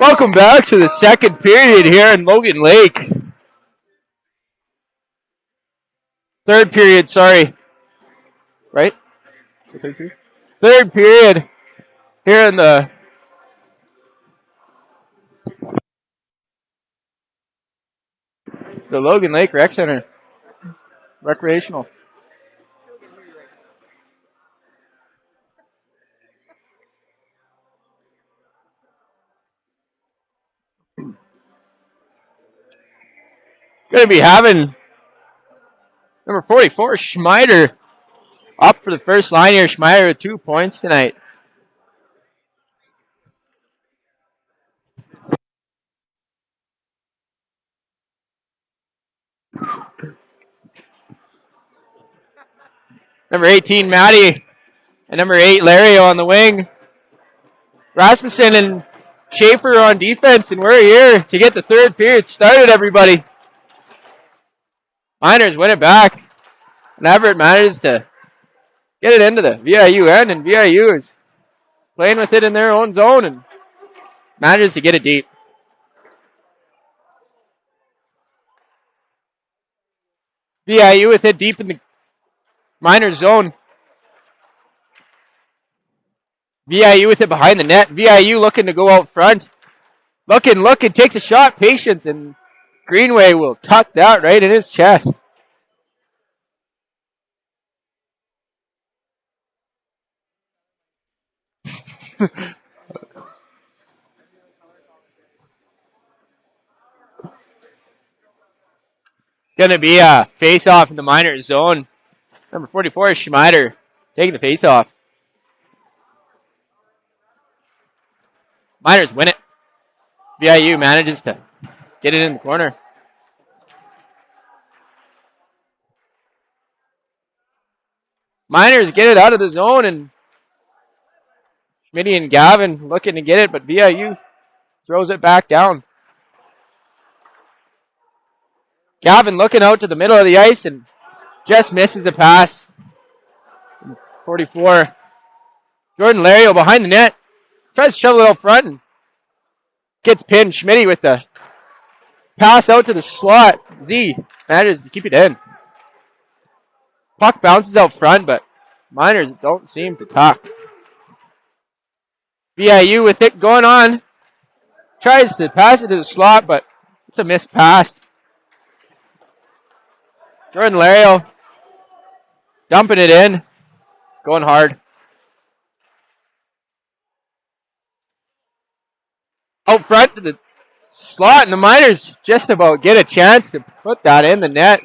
Welcome back to the second period here in Logan Lake. Third period, sorry. Right? Third period here in the Logan Lake Rec Center. Recreational. Going to be having number 44, Schmeider, up for the first line here. Schmeider with 2 points tonight. Number 18, Maddie, and number 8, Larry on the wing. Rasmussen and Schaefer on defense, and we're here to get the third period started, everybody. Miners win it back, and Everett manages to get it into the VIU end, and VIU is playing with it in their own zone and manages to get it deep. VIU with it deep in the Miners zone. VIU with it behind the net. VIU looking to go out front. Looking, takes a shot. Patience, and Greenway will tuck that right in his chest. It's going to be a face-off in the Miners zone. Number 44 is Schmeider taking the face-off. Miners win it. VIU manages to get it in the corner. Miners get it out of the zone, and Schmitty and Gavin looking to get it, but VIU throws it back down. Gavin looking out to the middle of the ice and just misses a pass. 44. Jordan Lario behind the net. Tries to shovel it out front and gets pinned. Schmitty with the pass out to the slot. Z manages to keep it in. Puck bounces out front, but Miners don't seem to tuck. VIU with it going on. Tries to pass it to the slot, but it's a missed pass. Jordan Lario dumping it in. Going hard. Out front to the slot, and the Miners just about get a chance to put that in the net.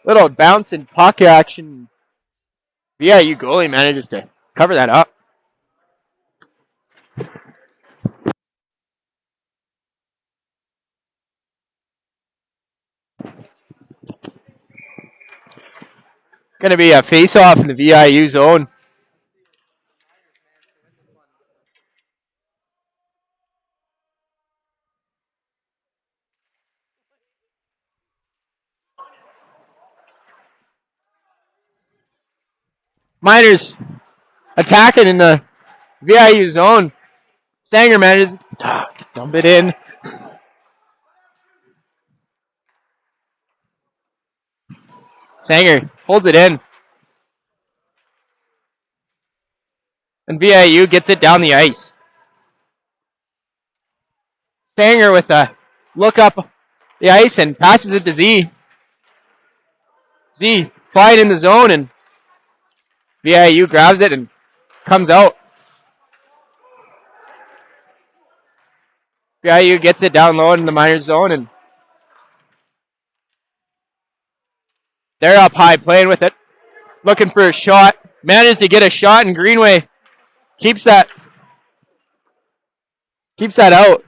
Little bouncing puck action. VIU goalie manages to cover that up. Going to be a face-off in the VIU zone. Miners attacking in the VIU zone. Stanger manages to dump it in. Stanger holds it in. And VIU gets it down the ice. Stanger with a look up the ice and passes it to Z. Z flying in the zone, and VIU grabs it and comes out. VIU gets it down low in the Miners zone, and they're up high playing with it. Looking for a shot. Manages to get a shot, and Greenway keeps that out.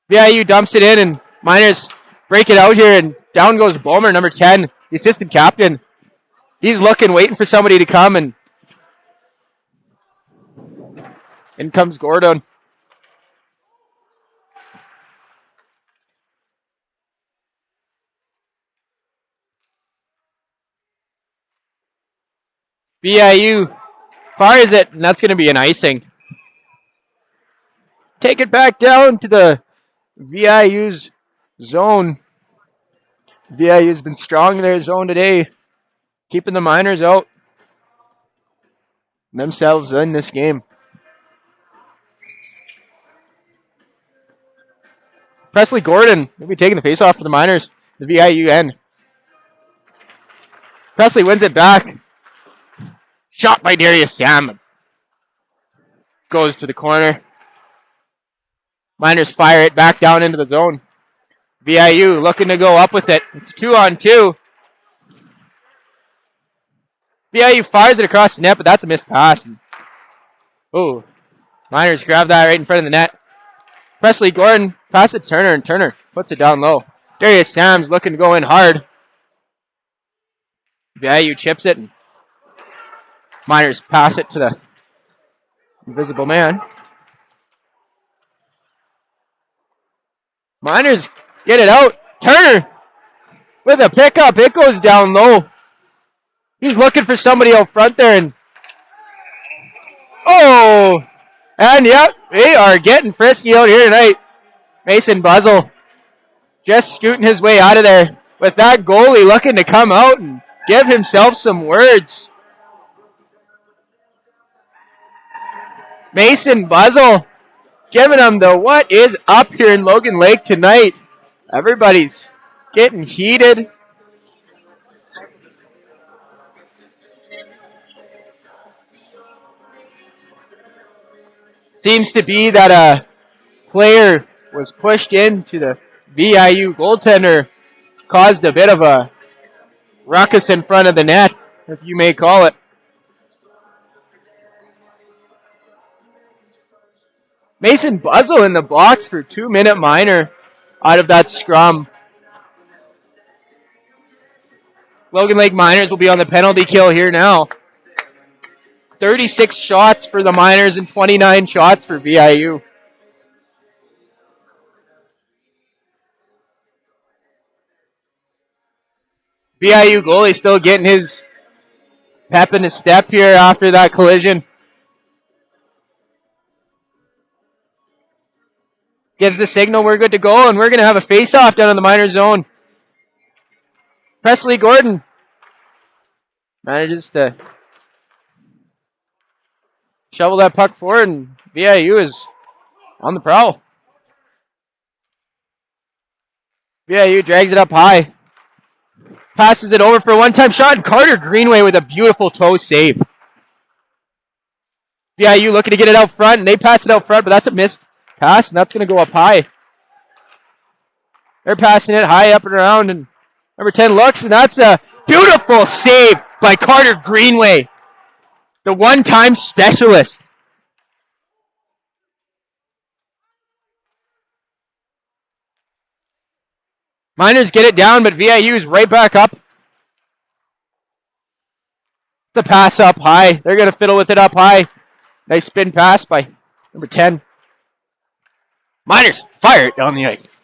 VIU dumps it in, and Miners break it out here, and down goes Bomer, number 10, the assistant captain. He's looking, waiting for somebody to come, and in comes Gordon. VIU fires it, and that's going to be an icing. take it back down to the VIU's zone. VIU's been strong in their zone today, keeping the Miners out themselves in this game. Presley Gordon will be taking the face off for the Miners, the VIU end. Presley wins it back. Shot by Darius Sam. Goes to the corner. Miners fire it back down into the zone. VIU looking to go up with it. It's 2-on-2. VIU fires it across the net, but that's a missed pass. Oh, Miners grab that right in front of the net. Presley Gordon pass it to Turner, and Turner puts it down low. Darius Sam's looking to go in hard. VIU chips it, and Miners pass it to the invisible man. Miners get it out. Turner with a pickup. It goes down low. He's looking for somebody out front there. And oh! And yep, they are getting frisky out here tonight. Mason Buzzle just scooting his way out of there with that goalie looking to come out and give himself some words. Mason Buzzle giving them the what is up here in Logan Lake tonight. Everybody's getting heated. Seems to be that a player was pushed into the VIU goaltender, caused a bit of a ruckus in front of the net, if you may call it. Mason Buzzle in the box for 2-minute minor out of that scrum. Logan Lake Miners will be on the penalty kill here now. 36 shots for the Miners and 29 shots for VIU. VIU goalie still getting his pep in his step here after that collision. Gives the signal we're good to go, and we're going to have a face-off down in the minor zone. Presley Gordon manages to shovel that puck forward, and VIU is on the prowl. VIU drags it up high. Passes it over for a one-time shot, and Carter Greenway with a beautiful toe save. VIU looking to get it out front, and they pass it out front, but that's a missed pass, and that's going to go up high. They're passing it high up and around, and number 10 looks, and that's a beautiful save by Carter Greenway, the one-time specialist. Miners get it down, but VIU is right back up. The pass up high. They're going to fiddle with it up high. Nice spin pass by number 10. Miners fire it down the ice.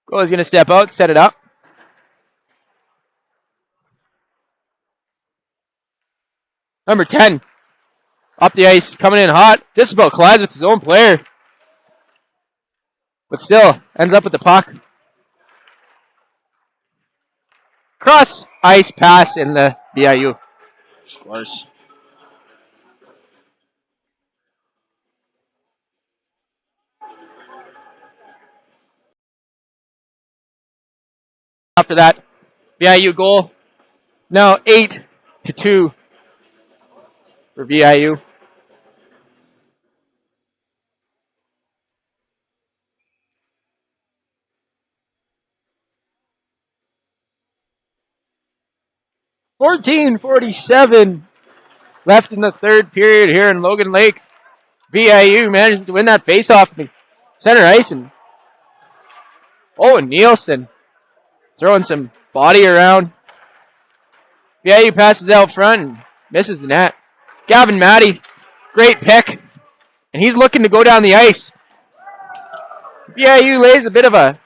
Goalie's going to step out, set it up. Number 10 up the ice, coming in hot. Just about collides with his own player. But still, ends up with the puck. Cross ice pass in the VIU. Scores. After that, VIU goal. Now 8-2 for VIU. .47 left in the third period here in Logan Lake. VIU manages to win that faceoff in the center ice. And Owen Nielsen throwing some body around. VIU passes out front and misses the net. Gavin Matty, great pick. And he's looking to go down the ice. VIU lays a bit of a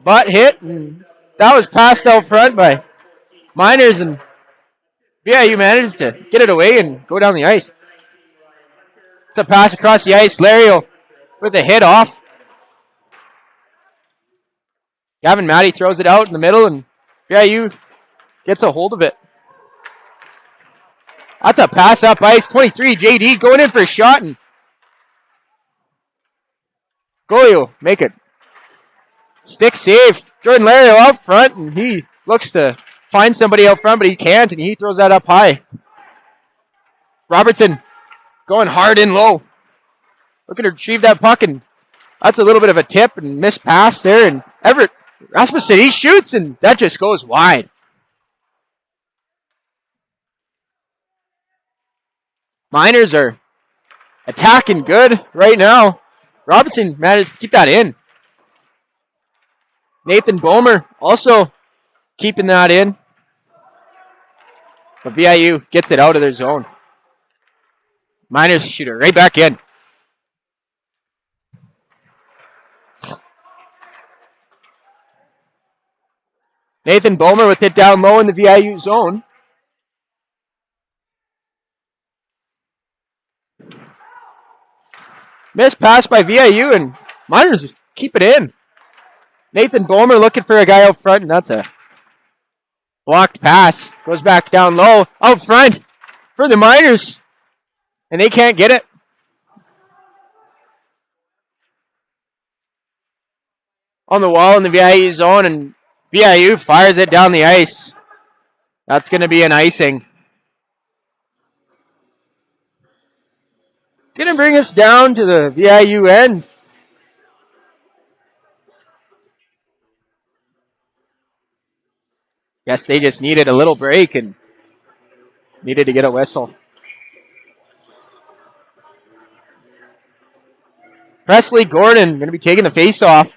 butt hit. And that was passed out front by Miners, and VIU manages to get it away and go down the ice. It's a pass across the ice. Lario with a hit off. Gavin Matty throws it out in the middle, and VIU gets a hold of it. That's a pass up ice. 23, JD going in for a shot, and Goyo make it. Stick save. Jordan Lario out front, and he looks to find somebody out front, but he can't, and he throws that up high. Robertson going hard in low. Looking to retrieve that puck, and that's a little bit of a tip and missed pass there. And Everett Rasmussen, he shoots, and that just goes wide. Miners are attacking good right now. Robertson managed to keep that in. Nathan Bomer also keeping that in. But VIU gets it out of their zone. Miners shoot it right back in. Nathan Bomer with it down low in the VIU zone. Missed pass by VIU, and Miners keep it in. Nathan Bomer looking for a guy out front, and that's a blocked pass. Goes back down low, out front for the Miners, and they can't get it. On the wall in the VIU zone, and VIU fires it down the ice. That's going to be an icing. It's going to bring us down to the VIU end. Guess they just needed a little break and needed to get a whistle. Presley Gordon going to be taking the face-off.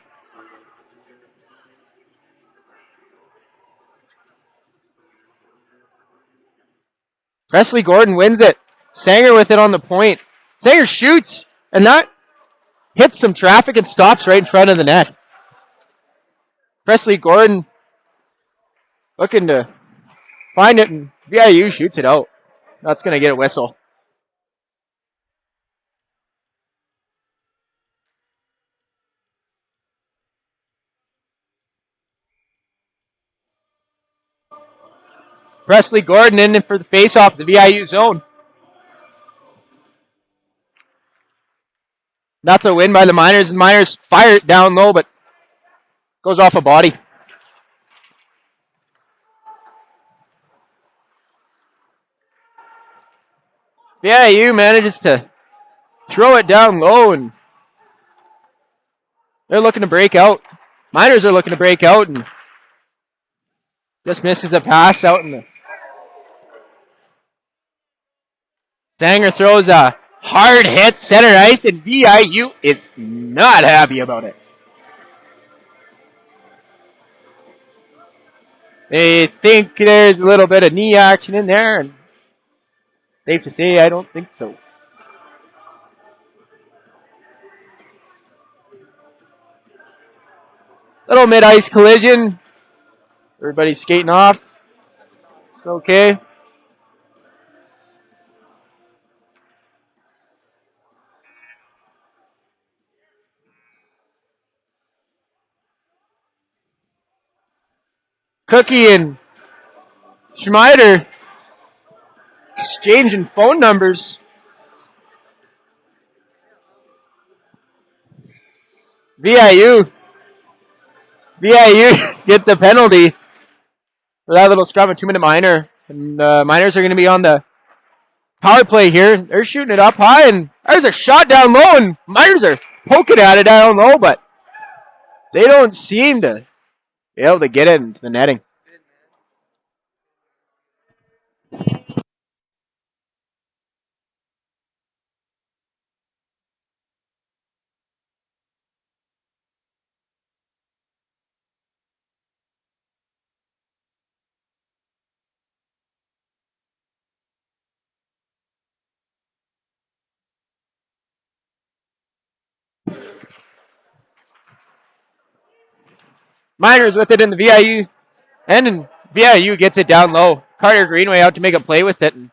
Presley Gordon wins it. Sanger with it on the point. Sanger shoots, and that hits some traffic and stops right in front of the net. Presley Gordon looking to find it, and VIU shoots it out. That's going to get a whistle. Presley Gordon in for the face-off, the VIU zone. That's a win by the Miners, and Miners fire it down low, but goes off a body. VIU manages to throw it down low, and they're looking to break out. Miners are looking to break out, and just misses a pass out in the... Sanger throws a hard hit center ice, and VIU is not happy about it. They think there's a little bit of knee action in there, and safe to say, I don't think so. Little mid-ice collision. Everybody's skating off. It's okay. Cookie and Schneider exchanging phone numbers. VIU gets a penalty for that little scrum, a 2-minute minor. And Miners are going to be on the power play here. They're shooting it up high, and there's a shot down low, and Miners are poking at it down low, but they don't seem to be able to get it into the netting. Miners with it in the VIU, and VIU gets it down low. Carter Greenway out to make a play with it. And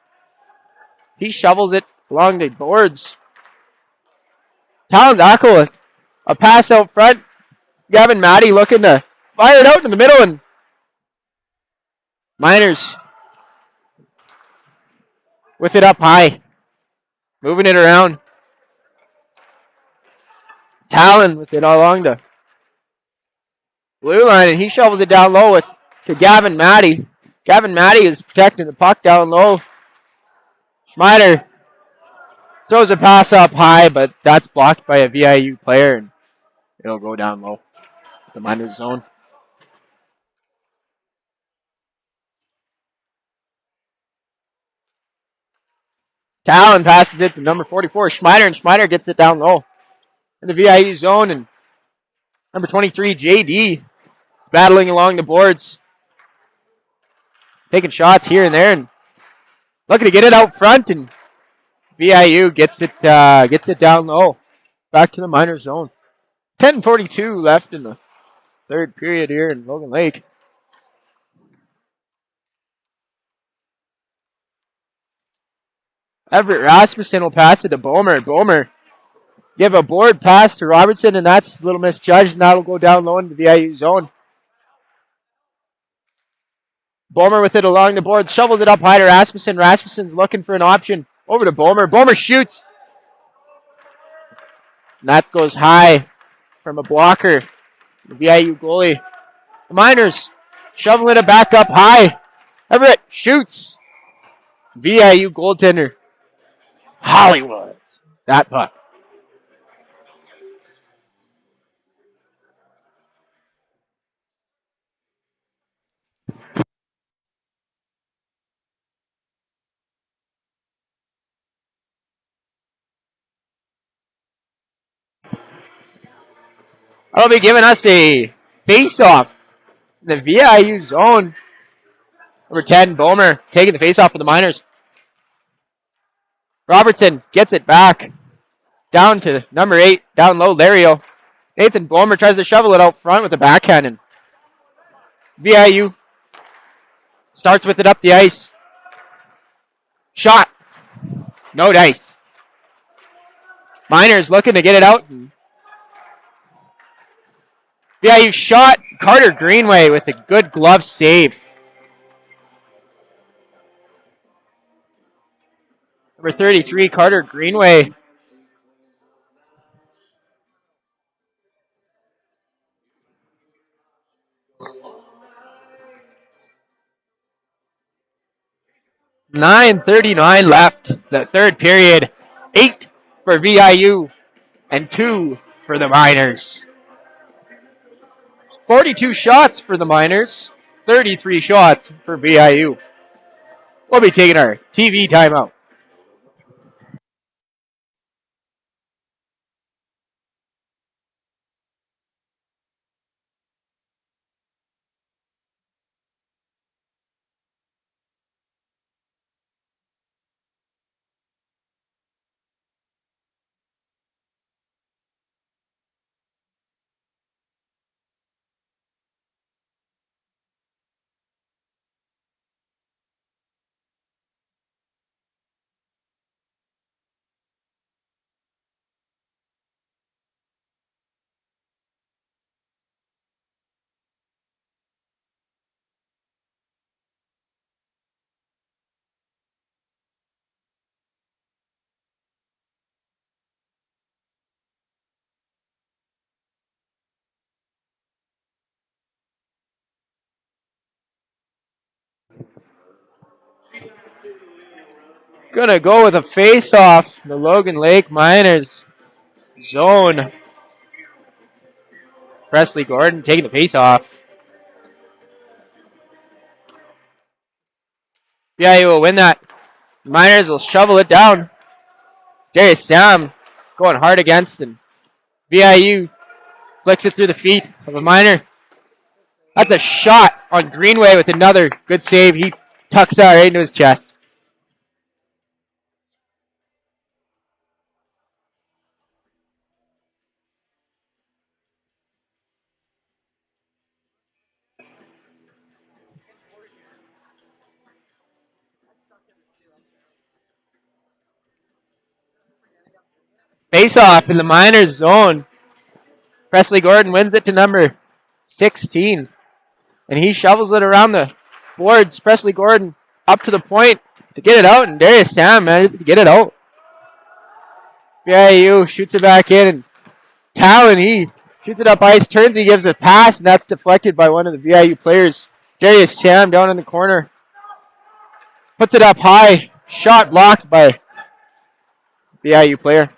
he shovels it along the boards. Talon's Ackle with a pass out front. Gavin Matty looking to fire it out in the middle. And Miners with it up high. Moving it around. Talon with it along the blue line. And he shovels it down low to Gavin Matty. Gavin Matty is protecting the puck down low. Schmeider throws a pass up high, but that's blocked by a VIU player, and it'll go down low. The Miners zone. Talon passes it to number 44, Schmeider, and Schmeider gets it down low in the VIU zone. And number 23, JD, is battling along the boards, taking shots here and there, and looking to get it out front. And VIU gets it down low, back to the Miners zone. 10:42 left in the third period here in Logan Lake. Everett Rasmussen will pass it to Bomer. Bomer give a board pass to Robertson, and that's a little misjudged, and that'll go down low in the VIU zone. Bomer with it along the board, shovels it up high to Rasmussen. Rasmussen's looking for an option. Over to Bomer. Bomer shoots. And that goes high from a blocker. The VIU goalie. The Miners shoveling it back up high. Everett shoots. VIU goaltender Hollywoods that puck. That'll be giving us a face-off in the VIU zone. Number 10, Bomer, taking the face-off for the Miners. Robertson gets it back. Down to number 8, down low, Lario. Nathan Bomer tries to shovel it out front with a backhand. And VIU starts with it up the ice. Shot. No dice. Miners looking to get it out. VIU shot. Carter Greenway with a good glove save. Number 33, Carter Greenway. $9:39 left. The third period. 8 for VIU and 2 for the Miners. 42 shots for the Miners. 33 shots for VIU. We'll be taking our TV timeout. Gonna go with a face-off. The Logan Lake Miners zone. Presley Gordon taking the face-off. VIU will win that. Miners will shovel it down. Darius Sam going hard against, and VIU flicks it through the feet of a Miner. That's a shot on Greenway with another good save. He tucks that right into his chest. Face off in the Miners zone. Presley Gordon wins it to number 16. And he shovels it around the boards. Presley Gordon up to the point to get it out. And Darius Sam manages to get it out. VIU shoots it back in. And Talon, he shoots it up ice. Turns, he gives a pass. And that's deflected by one of the VIU players. Darius Sam down in the corner. Puts it up high. Shot blocked by VIU player.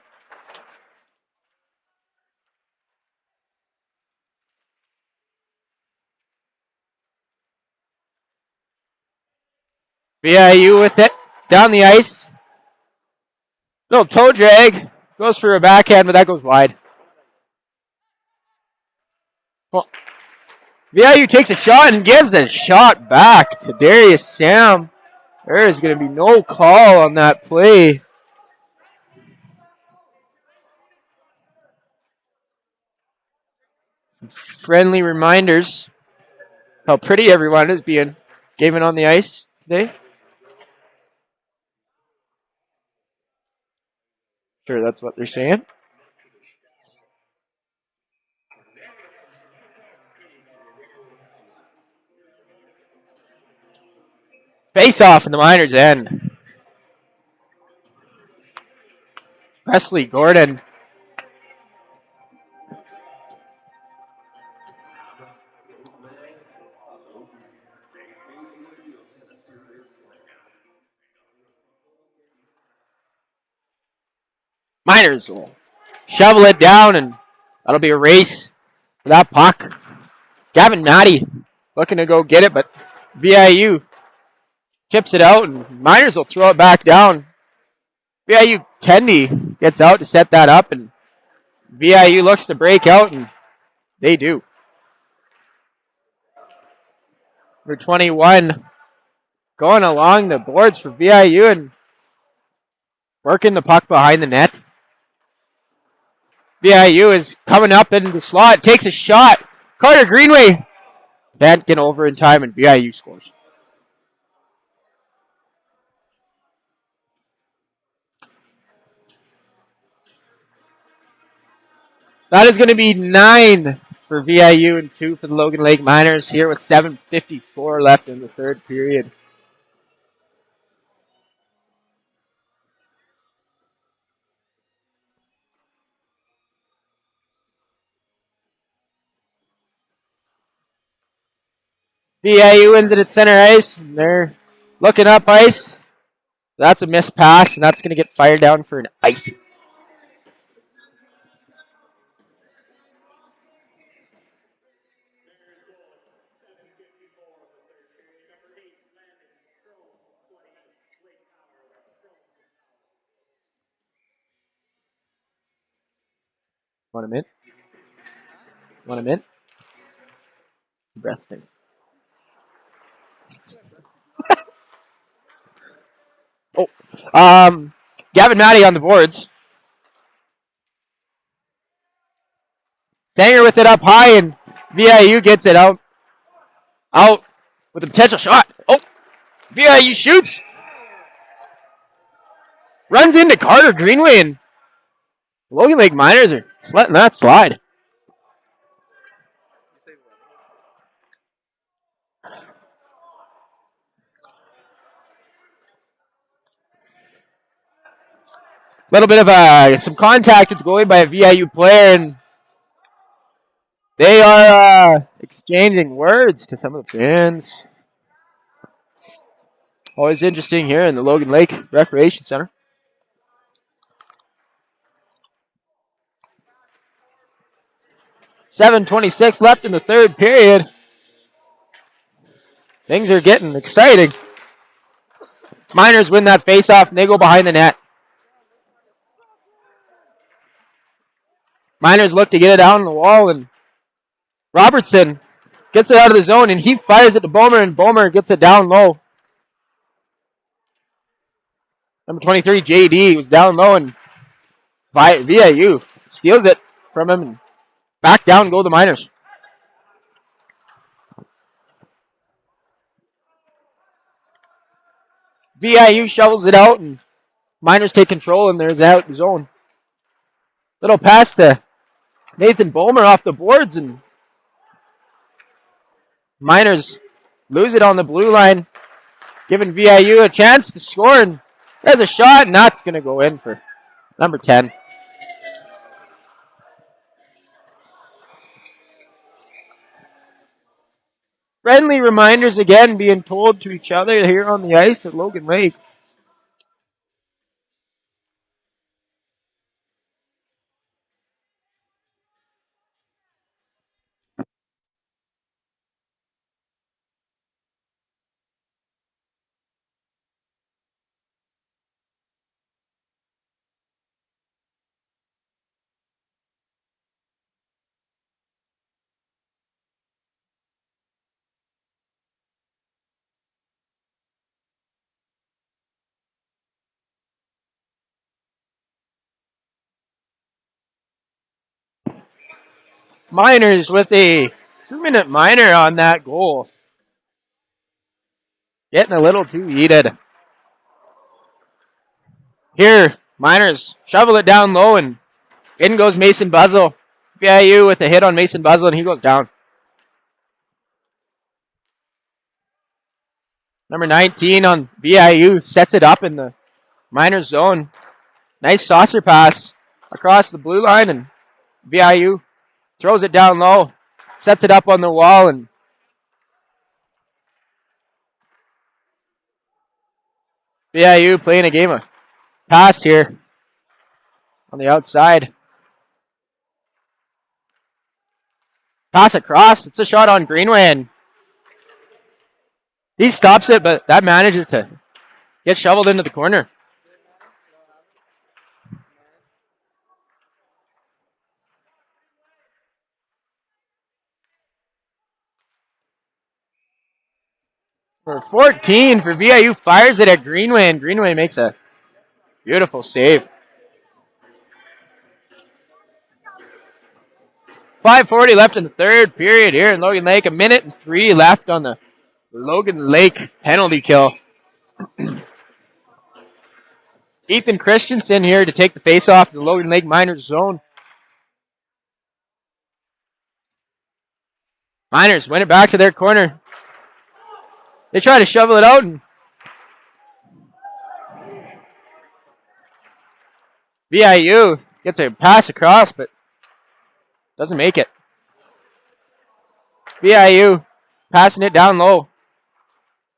VIU with it. Down the ice. Little toe drag. Goes for a backhand, but that goes wide. Well, VIU takes a shot and gives a shot back to Darius Sam. There is going to be no call on that play. Some friendly reminders how pretty everyone is being given on the ice today. Sure, that's what they're saying. Face off in the Miners' end. Presley Gordon. Miners will shovel it down, and that'll be a race for that puck. Gavin Matty looking to go get it, but VIU chips it out, and Miners will throw it back down. VIU Kendi gets out to set that up, and VIU looks to break out, and they do. Number 21 going along the boards for VIU and working the puck behind the net. VIU is coming up into the slot, takes a shot. Carter Greenway can't get over in time, and VIU scores. That is going to be 9 for VIU and 2 for the Logan Lake Miners here with 7:54 left in the third period. VIU wins it at center ice. And they're looking up ice. That's a missed pass, and that's going to get fired down for an icing. Want a mint? Want a mint? Breath stinks. Gavin Matty on the boards. Sanger with it up high, and VIU gets it out. Out with a potential shot. Oh, VIU shoots. Runs into Carter Greenway, and Logan Lake Miners are letting that slide. A little bit of some contact with the goalie by a VIU player, and they are exchanging words to some of the fans. Always interesting here in the Logan Lake Recreation Center. .26 left in the third period. Things are getting exciting. Miners win that faceoff, and they go behind the net. Miners look to get it down the wall, and Robertson gets it out of the zone, and he fires it to Bomer, and Bomer gets it down low. Number 23, JD, was down low, and VIU steals it from him, and back down go the Miners. VIU shovels it out, and Miners take control, and there's out zone. Little pass to Nathan Bomer off the boards, and Miners lose it on the blue line, giving VIU a chance to score. And there's a shot, and that's going to go in for number 10. Friendly reminders again being told to each other here on the ice at Logan Lake. Miners with a 2-minute minor on that goal. Getting a little too heated. Here, Miners shovel it down low, and in goes Mason Buzzle. VIU with a hit on Mason Buzzle, and he goes down. Number 19 on VIU sets it up in the Miners zone. Nice saucer pass across the blue line, and VIU throws it down low, sets it up on the wall, and VIU playing a game of pass here on the outside. Pass across. It's a shot on Greenway, and he stops it, but that manages to get shoveled into the corner. For 14 for VIU, fires it at Greenway, and Greenway makes a beautiful save. 5:40 left in the third period here in Logan Lake. 1:03 left on the Logan Lake penalty kill. Ethan Christensen here to take the face-off of the Logan Lake Miners zone. Miners win it back to their corner. They try to shovel it out, and VIU gets a pass across, but doesn't make it. VIU passing it down low.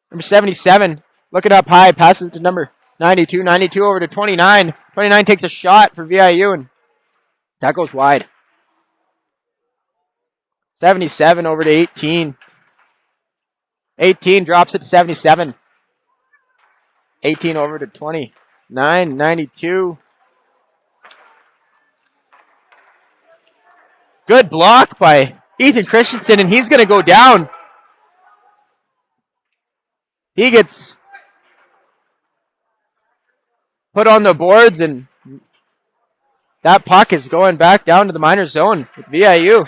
Number 77 looking up high, passes it to number 92. 92 over to 29. 29 takes a shot for VIU, and that goes wide. 77 over to 18. 18 drops it to 77. 18 over to 29. 92. Good block by Ethan Christensen, and he's going to go down. He gets put on the boards, and that puck is going back down to the Miners zone with VIU.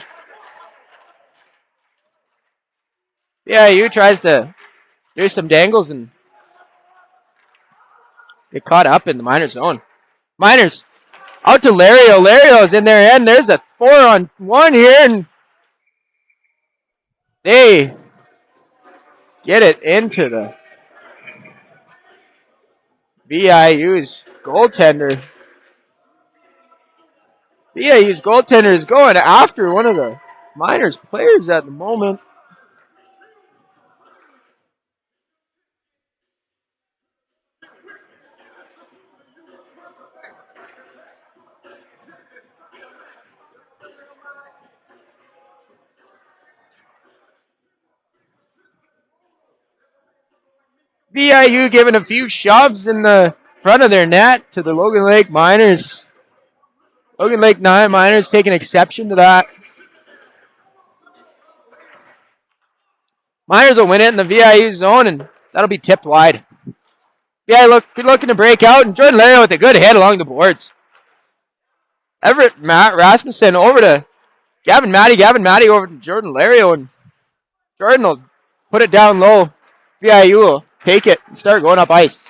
VIU tries to do some dangles and get caught up in the Miners zone. Miners out to Lario. Lario's in their end. There's a 4-on-1 here, and they get it into the VIU's goaltender. VIU's goaltender is going after one of the Miners players at the moment. VIU giving a few shoves in the front of their net to the Logan Lake Miners. Logan Lake Miners taking exception to that. Miners will win it in the VIU zone, and that'll be tipped wide. VIU looking to break out, and Jordan Lario with a good hit along the boards. Everett Rasmussen over to Gavin Matty. Gavin Matty over to Jordan Lario, and Jordan will put it down low. VIU will take it and start going up ice.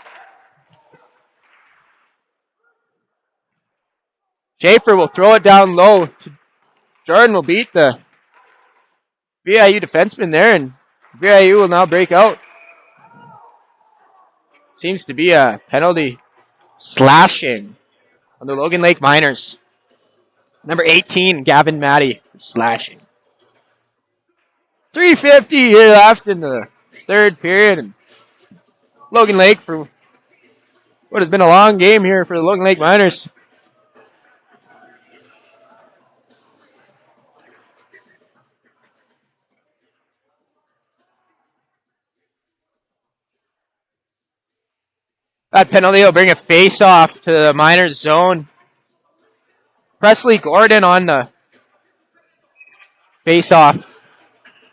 Schaefer will throw it down low. Jordan will beat the VIU defenseman there, and VIU will now break out. Seems to be a penalty slashing on the Logan Lake Miners. Number 18, Gavin Matty, slashing. 3:50 here left in the third period. And Logan Lake, for what has been a long game here for the Logan Lake Miners. That penalty will bring a face-off to the Miners zone. Presley Gordon on the face-off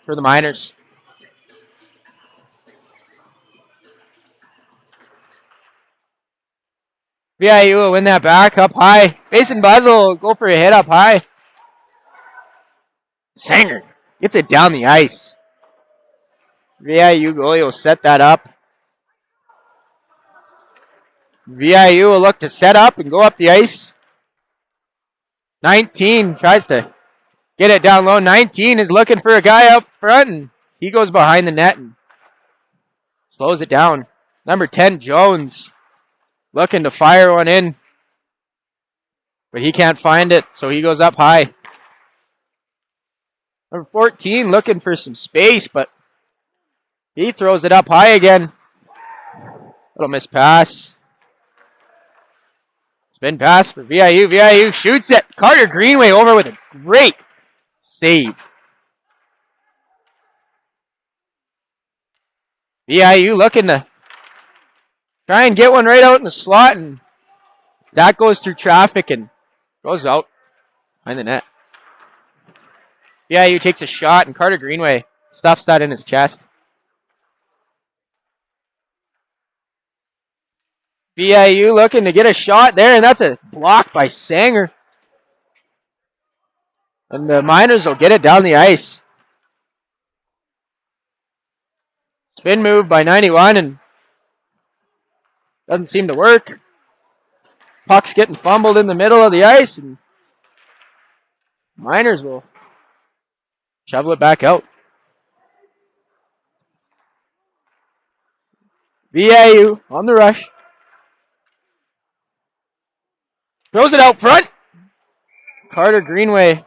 for the Miners. VIU will win that back up high. Mason Buzz will go for a hit up high. Sanger gets it down the ice. VIU goalie will set that up. VIU will look to set up and go up the ice. 19 tries to get it down low. 19 is looking for a guy up front, and he goes behind the net and slows it down. Number 10, Jones, looking to fire one in, but he can't find it, so he goes up high. Number 14 looking for some space, but he throws it up high again. Little miss pass. Spin pass for VIU. VIU shoots it. Carter Greenway over with a great save. VIU looking to try and get one right out in the slot, and that goes through traffic and goes out behind the net. VIU takes a shot, and Carter Greenway stuffs that in his chest. VIU looking to get a shot there, and that's a block by Sanger. And the Miners will get it down the ice. Spin move by 91, and doesn't seem to work. Puck's getting fumbled in the middle of the ice, and Miners will shovel it back out. VIU on the rush. Throws it out front. Carter Greenway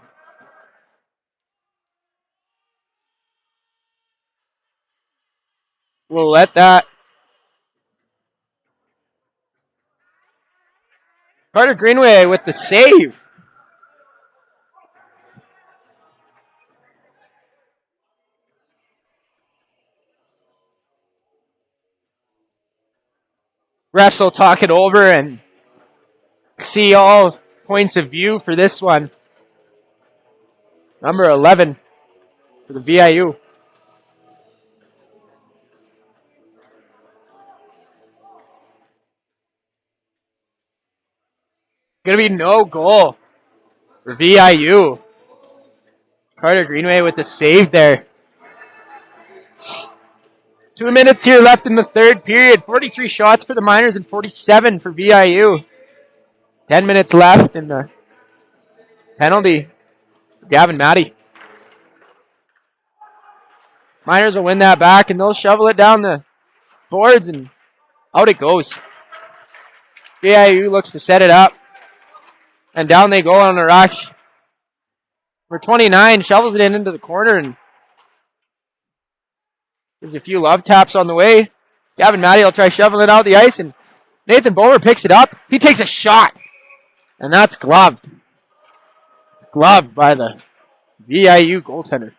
will let that. Carter Greenway with the save. Refs will talk it over and see all points of view for this one. Number 11 for the VIU. Going to be no goal for VIU. Carter Greenway with the save there. 2 minutes here left in the third period. 43 shots for the Miners and 47 for VIU. 10 minutes left in the penalty for Gavin Matty. Miners will win that back, and they'll shovel it down the boards, and out it goes. VIU looks to set it up, and down they go on a rush. Number 29 shovels it into the corner, and there's a few love taps on the way. Gavin Matty will try shoveling it out the ice, and Nathan Bowler picks it up. He takes a shot, and that's gloved. It's gloved by the VIU goaltender.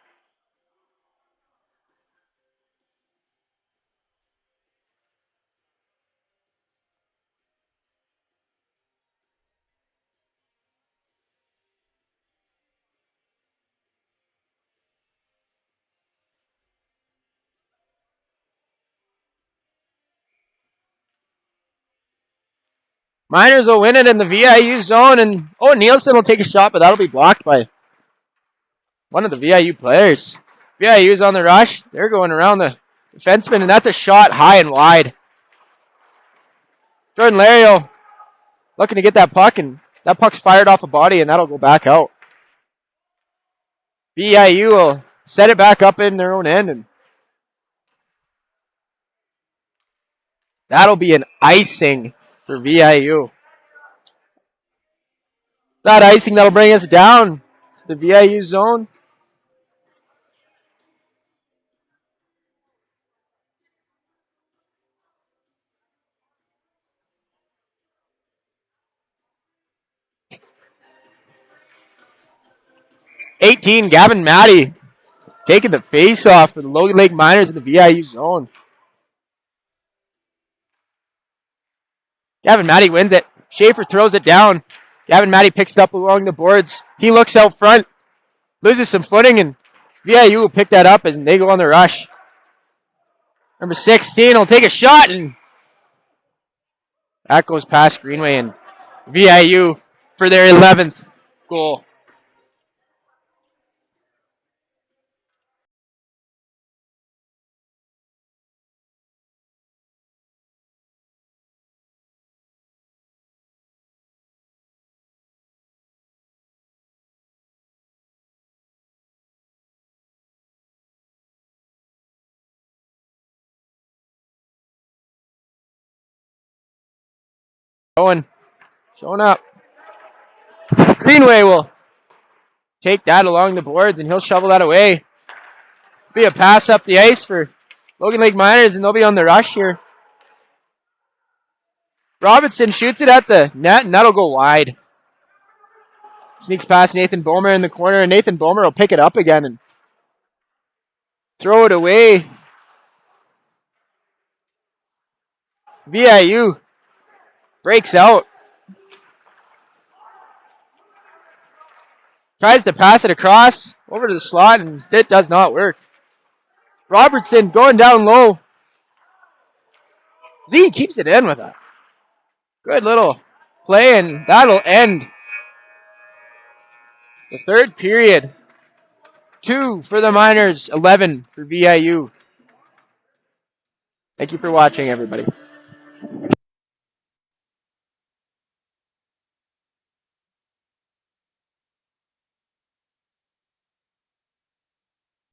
Miners will win it in the VIU zone, and Nielsen will take a shot, but that'll be blocked by one of the VIU players. VIU's on the rush. They're going around the defenseman, and that's a shot high and wide. Jordan Lario looking to get that puck and That puck's fired off a body, and that'll go back out. VIU will set it back up in their own end, and that'll be an icing for VIU. That icing that'll bring us down to the VIU zone. '18, Gavin Matty taking the face off for the Logan Lake Miners in the VIU zone. Gavin Matty wins it. Schaefer throws it down. Gavin Matty picks it up along the boards. He looks out front, loses some footing, and VIU will pick that up, and they go on the rush. Number 16 will take a shot, and that goes past Greenway, and VIU for their 11th goal. Showing up. Greenway will take that along the boards, and he'll shovel that away. Be a pass up the ice for Logan Lake Miners, and they'll be on the rush here. Robinson shoots it at the net, and that'll go wide. Sneaks past Nathan Bomer in the corner, and Nathan Bomer will pick it up again and throw it away. VIU breaks out. Tries to pass it across over to the slot, and it does not work. Robertson going down low. Z keeps it in with a good little play, and that'll end the third period. 2 for the Miners, 11 for VIU. Thank you for watching, everybody.